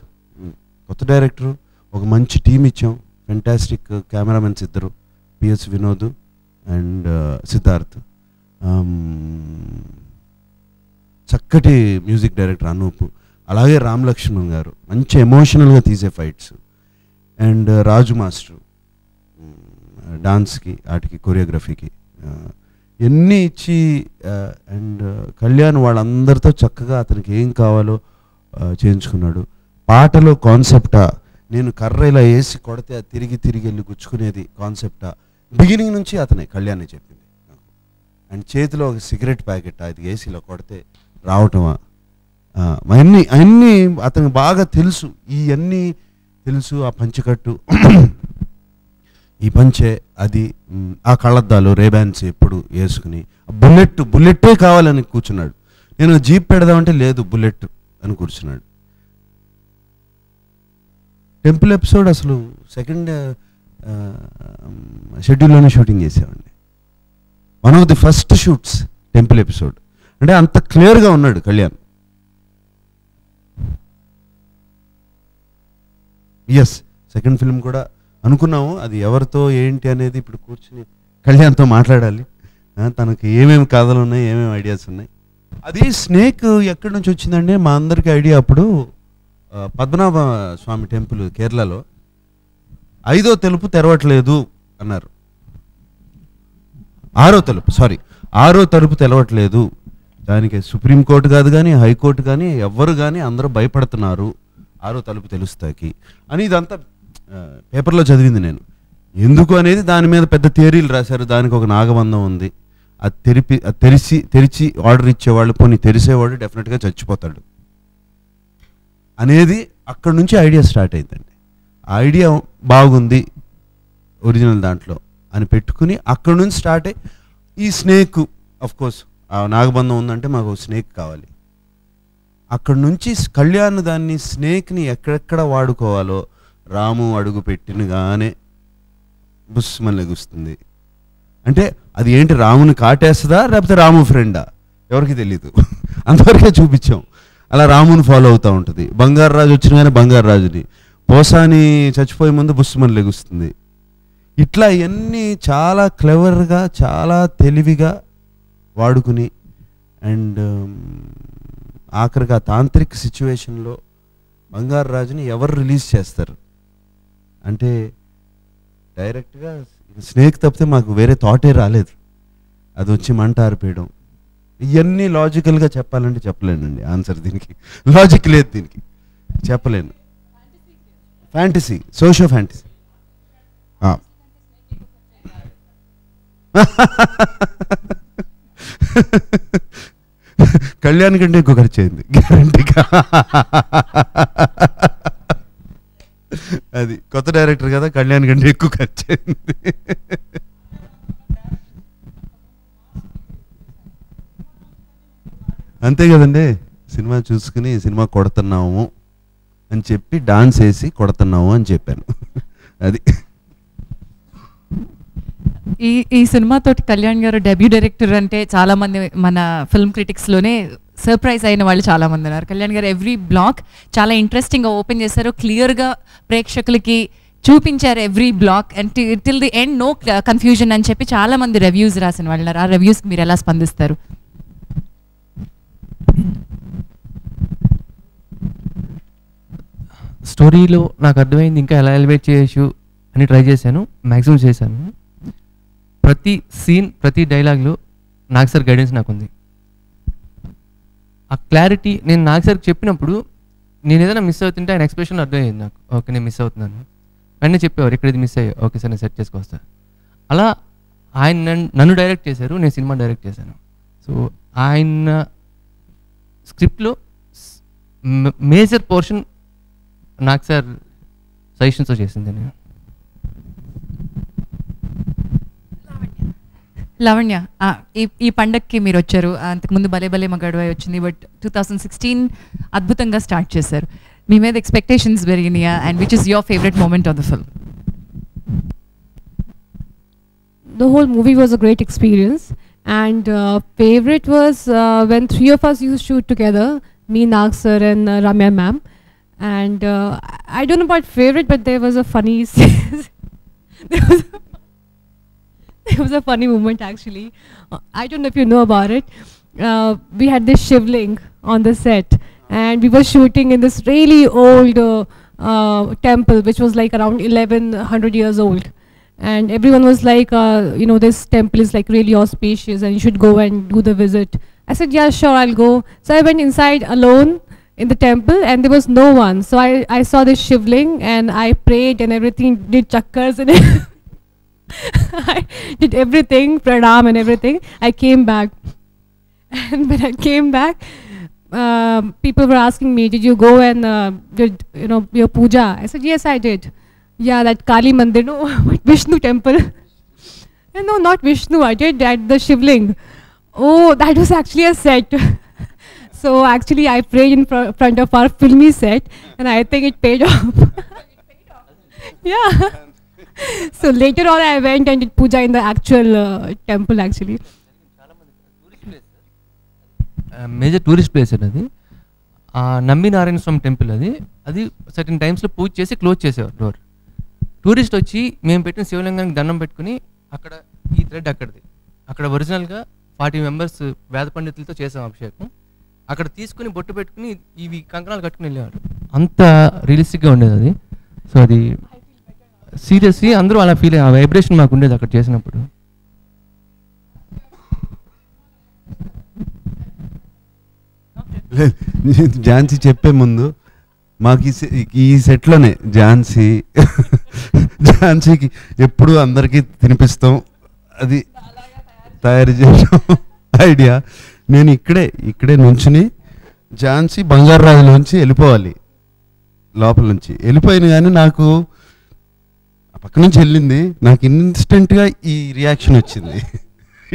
కొత్త డైరెక్టరు, ఒక మంచి టీం ఇచ్చాం, ఫెంటాస్టిక్ కెమెరామెన్స్ ఇద్దరు, పిఎస్ వినోద్ అండ్ సిద్ధార్థ్, చక్కటి మ్యూజిక్ డైరెక్టర్ అనూప్, అలాగే రామ్ లక్ష్మణ్ గారు మంచి ఎమోషనల్గా తీసే ఫైట్స్, అండ్ రాజు మాస్టర్ డాన్స్కి వాటికి కొరియోగ్రఫీకి ఎన్ని ఇచ్చి, అండ్ కళ్యాణ్ వాళ్ళందరితో చక్కగా అతనికి ఏం కావాలో చేయించుకున్నాడు. పాటలో కాన్సెప్టా, నేను కర్ర ఇలా వేసి కొడితే అది తిరిగి వెళ్ళి గుచ్చుకునేది కాన్సెప్టా, బిగినింగ్ నుంచి అతనే కళ్యాణే చెప్పింది నాకు. అండ్ చేతిలో ఒక సిగరెట్ ప్యాకెట్ అది వేసి ఇలా కొడితే రావటమా, అన్నీ అతనికి బాగా తెలుసు. ఇవన్నీ తెలుసు. ఆ పంచకట్టు, ఈ పంచే, అది ఆ కళ్ళద్దాలు రేబాన్స్ ఎప్పుడు వేసుకుని, బుల్లెట్టే కావాలని కూర్చున్నాడు. నేను జీప్ పెడదామంటే లేదు బుల్లెట్ అని కూర్చున్నాడు. టెంపుల్ ఎపిసోడ్ అసలు సెకండ్ షెడ్యూల్లోనే షూటింగ్ చేసామండి. One of the first shoots temple episode. అంటే అంత క్లియర్గా ఉన్నాడు కళ్యాణ్. ఎస్, సెకండ్ ఫిల్మ్ కూడా అనుకున్నాము. అది ఎవరితో ఏంటి అనేది ఇప్పుడు కూర్చుని కళ్యాణ్తో మాట్లాడాలి. తనకి ఏమేమి కథలు ఉన్నాయి, ఏమేమి ఐడియాస్ ఉన్నాయి. అది స్నేక్ ఎక్కడి నుంచి వచ్చిందంటే మా అందరికీ ఐడియా అప్పుడు పద్మనాభ స్వామి టెంపుల్ కేరళలో 5వ తలుపు తెరవట్లేదు అన్నారు. 6వ తలుపు తెరవట్లేదు. దానికి సుప్రీంకోర్టు కాదు కానీ, హైకోర్టు కానీ, ఎవ్వరు కానీ అందరూ భయపడుతున్నారు 6వ తలుపు తెలుస్తాకి అని. ఇదంతా పేపర్లో చదివింది నేను. ఎందుకు అనేది దాని మీద పెద్ద థియరీలు రాశారు. దానికి ఒక నాగబంధం ఉంది. అది తెరిచి ఆర్డర్ ఇచ్చేవాళ్ళు, పోనీ తెరిసేవాడు డెఫినెట్గా చచ్చిపోతాడు అనేది అక్కడి నుంచి ఐడియా స్టార్ట్ అయిందండి. ఆ ఐడియా బాగుంది ఒరిజినల్ దాంట్లో అని పెట్టుకుని అక్కడి నుంచి స్టార్ట్ అయ్యి ఈ స్నేక్ కోర్స్ ఆ నాగబంధం ఉందంటే మాకు స్నేక్ కావాలి. అక్కడ నుంచి కళ్యాణ్ దాన్ని స్నేక్ని ఎక్కడెక్కడ వాడుకోవాలో రాము అడుగు పెట్టినగానే బుస్మని లెగుస్తుంది. అంటే అది ఏంటి, రాముని కాటేస్తుందా లేకపోతే రాము ఫ్రెండా ఎవరికి తెలీదు, అంతవరకే చూపించాం. అలా రాముని ఫాలో అవుతూ ఉంటుంది. బంగారాజు వచ్చిన కానీ బంగారాజుని, పోసాని చచ్చిపోయే ముందు బుస్మని లెగుస్తుంది. ఇట్లా ఇవన్నీ చాలా క్లెవర్గా చాలా తెలివిగా వాడుకుని అండ్ ఆఖరికి ఆ తాంత్రిక్ సిచ్యువేషన్లో బంగారాజుని ఎవరు రిలీజ్ చేస్తారు అంటే డైరెక్ట్గా స్నేక్ తప్పితే మాకు వేరే థాటే రాలేదు. అది వచ్చి మంట ఆరిపోయడం, ఇవన్నీ లాజికల్గా చెప్పాలంటే చెప్పలేనండి ఆన్సర్. దీనికి లాజిక్ లేదు, దీనికి చెప్పలేను. Fantasy, socio fantasy. కళ్యాణ్ కంటే ఎక్కువ ఖర్చు అయింది గ్యారంటీగా. అది కొత్త డైరెక్టర్ కదా, కళ్యాణ్ కంటే ఎక్కువ ఖర్చు అయింది. అంతే కదండి, సినిమా చూసుకుని సినిమా కొడుతున్నాము అని చెప్పి డాన్స్ వేసి కొడుతున్నాము అని చెప్పాను. అది ఈ సినిమాతోటి కళ్యాణ్ గారు డెబ్యూ డైరెక్టర్ అంటే చాలామంది మన ఫిల్మ్ క్రిటిక్స్లోనే సర్ప్రైజ్ అయిన వాళ్ళు చాలామంది ఉన్నారు. కళ్యాణ్ గారు ఎవ్రీ బ్లాక్ చాలా ఇంట్రెస్టింగ్గా ఓపెన్ చేశారు, క్లియర్గా ప్రేక్షకులకి చూపించారు every block and till the end no confusion అని చెప్పి చాలామంది రివ్యూస్ రాసిన వాళ్ళు ఉన్నారు. ఆ రివ్యూస్కి మీరు ఎలా స్పందిస్తారు? స్టోరీలో నాకు అర్థమైంది ఇంకా ఎలా ఎలివేట్ చేయొచ్చు అని ట్రై చేశాను, మ్యాక్సిమం చేశాను. ప్రతి సీన్ ప్రతి డైలాగ్లో నాగ్ సార్ గైడెన్స్ నాకుంది. ఆ క్లారిటీ నేను నాగ్ సార్కి చెప్పినప్పుడు నేను ఏదైనా మిస్ అవుతుంటే ఆయన ఎక్స్ప్రెషన్ అర్థమయ్యేది నాకు, ఓకే నేను మిస్ అవుతున్నాను. వెంటనే చెప్పేవారు ఇక్కడ ఇది మిస్ అయ్యా, ఓకే సార్ నేను సెట్ చేసుకొస్తా. అలా ఆయన నన్ను డైరెక్ట్ చేశారు, నేను సినిమా డైరెక్ట్ చేశాను. సో ఆయన స్క్రిప్ట్లో మేజర్ పోర్షన్ నాగ్ సార్ సజెషన్స్తో చేసింది. నేను లావణ్య, ఈ పండక్కి మీరు వచ్చారు, అంతకుముందు భలే భలే మగాడువై వచ్చింది, బట్ 2016 అద్భుతంగా స్టార్ట్ చేశారు. మీ మీద ఎక్స్పెక్టేషన్స్ పెరిగినాయా? And which is your favourite moment of the film? The whole movie was a great experience, and favorite was when three of us used to shoot together, me, Nag sir and Ramya ma'am. And I don't know about favorite, but there was a funny there was a funny moment actually. I don't know if you know about it. We had this shivling on the set, and we were shooting in this really old temple, which was like around 1100 years old. And everyone was like, you know, this temple is like really auspicious and you should go and do the visit. I said, yeah, sure, I'll go. So I went inside alone in the temple and there was no one. So I saw this shivling and I prayed and everything, did chakkars and I did everything, pranam and everything. I came back. And when I came back, people were asking me, did you go and did, you know, your puja? I said, yes, I did. Yeah, that Kali Mandir, no, Vishnu temple. No, not Vishnu, I did at the shivling. Oh, that was actually a set. So actually I prayed in front of our filmy set and I think it paid off. Yeah. So later on I went and did puja in the actual temple actually. Major tourist place అది, నమ్మి నారాయణ స్వామి temple. అది certain టైమ్స్లో పూజ చేసి close చేసేవారు door. Tourist వచ్చి మేము పెట్టిన శివలింగానికి దండం పెట్టుకుని అక్కడ ఈ థ్రెడ్ అక్కడిది, అక్కడ ఒరిజినల్గా 40 మెంబర్స్ వేద పండితులతో చేసాం అభిషేకం. అక్కడ తీసుకుని బొట్టు పెట్టుకుని ఇవి కంకణాలు కట్టుకుని వెళ్ళేవారు. అంత రియలిస్టిక్గా ఉండేది అది. సో అది సీరియస్లీ అందరూ అలా ఫీల్ అయ్యి ఆ వైబ్రేషన్ మాకు ఉండేది అక్కడ చేసినప్పుడు. ఝాన్సీ చెప్పే ముందు మాకు ఈ సెట్లోనే ఝాన్సీకి ఎప్పుడు అందరికీ తినిపిస్తాం, అది తయారు చేయడం ఐడియా. నేను ఇక్కడే నుంచుని ఝాన్సీ బంగారాజులోంచి వెళ్ళిపోవాలి, లోపల నుంచి వెళ్ళిపోయింది. కానీ నాకు ఆ పక్క నుంచి వెళ్ళింది, నాకు ఇన్స్టెంట్గా ఈ రియాక్షన్ వచ్చింది.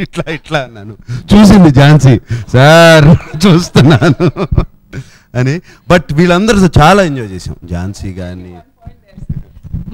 ఇట్లా ఇట్లా అన్నాను. చూసింది ఝాన్సీ, సార్ చూస్తున్నాను అని. బట్ వీళ్ళందరూ చాలా ఎంజాయ్ చేసాం. ఝాన్సీ కానీ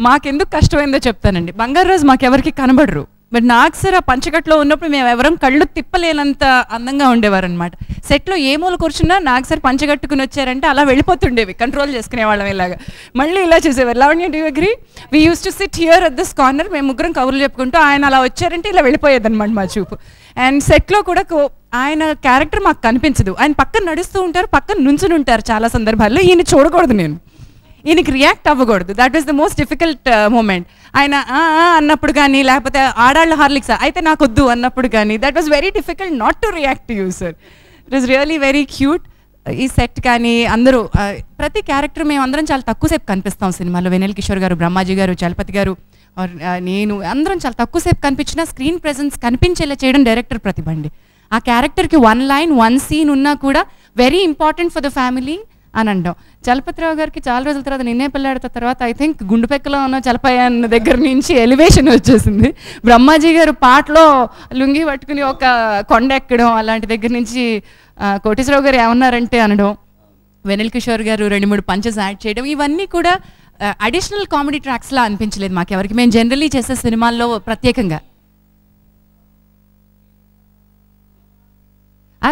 మాకెందుకు కష్టమైందో చెప్తానండి. బంగారు రాజు మాకెవరికి కనబడరు, బట్ నాకు సార్ ఆ పంచకట్లో ఉన్నప్పుడు మేము ఎవరం కళ్ళు తిప్పలేనంత అందంగా ఉండేవారు అనమాట. సెట్లో ఏ మూల కూర్చున్నా నాకు సార్ పంచగట్టుకుని వచ్చారంటే అలా వెళ్ళిపోతుండేవి, కంట్రోల్ చేసుకునేవాళ్ళం. ఇలాగా మళ్ళీ ఇలా చూసేవారు. Lavanya, do you agree? We use to SIT here at this corner, మేము ముగ్గురం కబుర్లు చెప్పుకుంటూ ఆయన అలా వచ్చారంటే ఇలా వెళ్ళిపోయేదన్నమాట మా చూపు. అండ్ సెట్లో కూడా ఆయన క్యారెక్టర్ మాకు కనిపించదు. ఆయన పక్కన నడుస్తూ ఉంటారు, పక్కన నుంచుని ఉంటారు చాలా సందర్భాల్లో. ఈయన చూడకూడదు, నేను ఈయనకి రియాక్ట్ అవ్వకూడదు. That was the most difficult moment. ఆయన అన్నప్పుడు కానీ, లేకపోతే ఆడాళ్ళ హార్లిక్స్ అయితే నాకు వద్దు అన్నప్పుడు కానీ, that was very difficult not to react to you sir. It was really very cute. ఈ సెట్ కానీ అందరూ, ప్రతి క్యారెక్టర్ మేము అందరం చాలా తక్కువసేపు కనిపిస్తాం సినిమాలో. వెన్నెల కిషోర్ గారు, బ్రహ్మాజీ గారు, చలపతి గారు, నేను అందరం చాలా తక్కువసేపు కనిపించినా స్క్రీన్ ప్రెజెన్స్ కనిపించేలా చేయడం డైరెక్టర్ ప్రతిభ అండి. ఆ క్యారెక్టర్కి 1 లైన్ 1 సీన్ ఉన్నా కూడా very important for the family అని అంటాం. చలపతిరావు గారికి చాలా రోజుల తర్వాత నిన్నే పెళ్ళాడిన తర్వాత ఐ థింక్ గుండుపెక్కలో ఉన్న చలపయ్య అన్న దగ్గర నుంచి ఎలివేషన్ వచ్చేసింది. బ్రహ్మాజీ గారు పాటలో లుంగి పట్టుకుని ఒక కొండ ఎక్కడం, అలాంటి దగ్గర నుంచి కోటేశ్వరరావు గారు ఏమన్నారంటే అనడం, వెన్నెల కిషోర్ గారు 2-3 పంచెస్ యాడ్ చేయడం, ఇవన్నీ కూడా అడిషనల్ కామెడీ ట్రాక్స్లా అనిపించలేదు మాకెవరికి. మేము జనరలీ చేసే సినిమాల్లో ప్రత్యేకంగా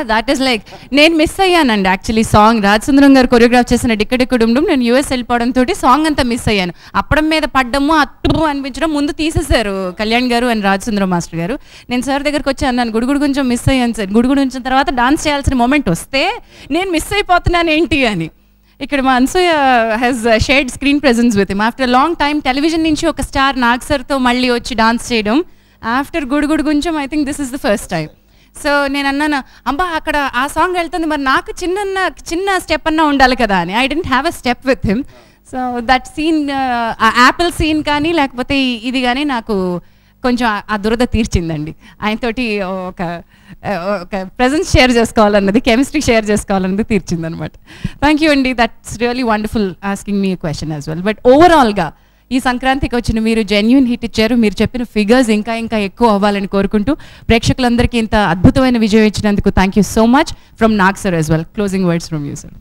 దాట్ ఈస్ లైక్ నేను మిస్ అయ్యానండి యాక్చువల్లీ సాంగ్. రాజసుందరం గారు కొరియోగ్రాఫ్ చేసిన డిక్కడిక్కడుండం నేను యూఎస్ వెళ్ళిపోవడంతో సాంగ్ అంతా మిస్ అయ్యాను. అప్పడం మీద పడ్డము అట్టు అనిపించడం ముందు తీసేశారు కళ్యాణ్ గారు అండ్ రాజసుందరం మాస్టర్ గారు. నేను సార్ దగ్గరకు వచ్చి అన్నాను, గుడుగుడు కొంచెం మిస్ అయ్యాను సార్. గుడుగుడు వచ్చిన తర్వాత డాన్స్ చేయాల్సిన మూమెంట్ వస్తే నేను మిస్ అయిపోతున్నాను ఏంటి అని. ఇక్కడ మా Anasuya has shared screen presence with him. After long time television నుంచి ఒక స్టార్ నాగ్ సార్తో మళ్ళీ వచ్చి డాన్స్ చేయడం ఆఫ్టర్ గుడుగుడు కొంచెం I think this is the first time. So నేను అన్నాను, అబ్బా అక్కడ ఆ సాంగ్ వెళ్తుంది, మరి నాకు చిన్న స్టెప్ అన్నా ఉండాలి కదా అని. I didn't have a step with him. So that scene, ఆ యాపిల్ సీన్ కానీ లేకపోతే ఇది కానీ నాకు కొంచెం ఆ దురద తీర్చిందండి. ఆయనతోటి ఒక ప్రెజెన్స్ షేర్ చేసుకోవాలన్నది, కెమిస్ట్రీ షేర్ చేసుకోవాలన్నది తీర్చిందనమాట. థ్యాంక్ యూ అండి, that's really wonderful asking me question as well. But ఓవరాల్గా ఈ సంక్రాంతికి వచ్చిన మీరు జెన్యూన్ హిట్ ఇచ్చారు. మీరు చెప్పిన ఫిగర్స్ ఇంకా ఎక్కువ అవ్వాలని కోరుకుంటూ ప్రేక్షకులందరికీ ఇంత అద్భుతమైన విజయం ఇచ్చినందుకు thank you so much from Nag sir as well. Closing words from you sir.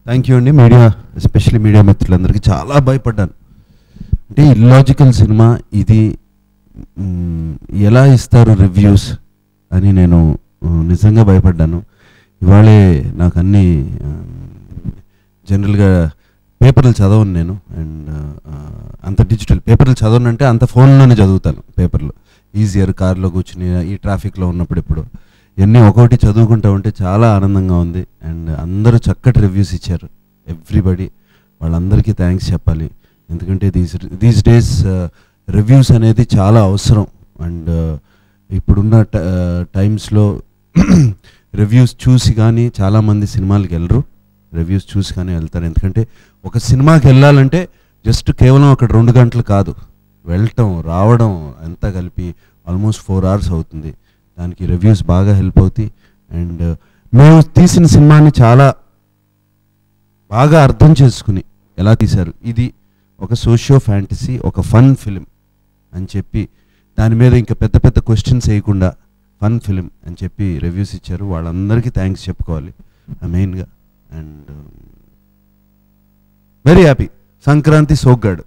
Thank you అండి. మీడియా, ఎస్పెషల్లీ మీడియా మిత్రులందరికీ చాలా భయపడ్డాను. అంటే ఇల్లాజికల్ సినిమా ఇది, ఎలా ఇస్తారు రివ్యూస్ అని నేను నిజంగా భయపడ్డాను. ఇవాళే నాకు అన్నీ జనరల్గా పేపర్లు చదవను నేను, అండ్ అంత డిజిటల్ పేపర్లు చదవను అంటే అంత ఫోన్లోనే చదువుతాను పేపర్లు. ఈజియర్ కార్లో కూర్చుని ఈ ట్రాఫిక్లో ఉన్నప్పుడు ఇప్పుడు ఇవన్నీ ఒక్కొక్కటి చదువుకుంటా ఉంటే చాలా ఆనందంగా ఉంది. అండ్ అందరూ చక్కటి రివ్యూస్ ఇచ్చారు, ఎవ్రీబడి. వాళ్ళందరికీ థ్యాంక్స్ చెప్పాలి. ఎందుకంటే దీస్ డేస్ రివ్యూస్ అనేది చాలా అవసరం. అండ్ ఇప్పుడున్న టైమ్స్లో రివ్యూస్ చూసి కానీ చాలామంది సినిమాలకు వెళ్ళరు, రివ్యూస్ చూసి కానీ వెళ్తారు. ఎందుకంటే ఒక సినిమాకి వెళ్ళాలంటే జస్ట్ కేవలం అక్కడ 2 గంటలు కాదు, వెళ్ళటం రావడం అంతా కలిపి ఆల్మోస్ట్ 4 hours అవుతుంది. దానికి రివ్యూస్ బాగా హెల్ప్ అవుతాయి. అండ్ మేము తీసిన సినిమాని చాలా బాగా అర్థం చేసుకుని ఎలా తీశారు, ఇది ఒక సోషియో ఫ్యాంటసీ, ఒక ఫన్ ఫిలిం అని చెప్పి దాని మీద ఇంకా పెద్ద పెద్ద క్వశ్చన్స్ వేయకుండా ఫన్ ఫిలిం అని చెప్పి రివ్యూస్ ఇచ్చారు. వాళ్ళందరికీ థ్యాంక్స్ చెప్పుకోవాలి మెయిన్గా. And very happy. సంక్రాంతి సోగ్గాడు.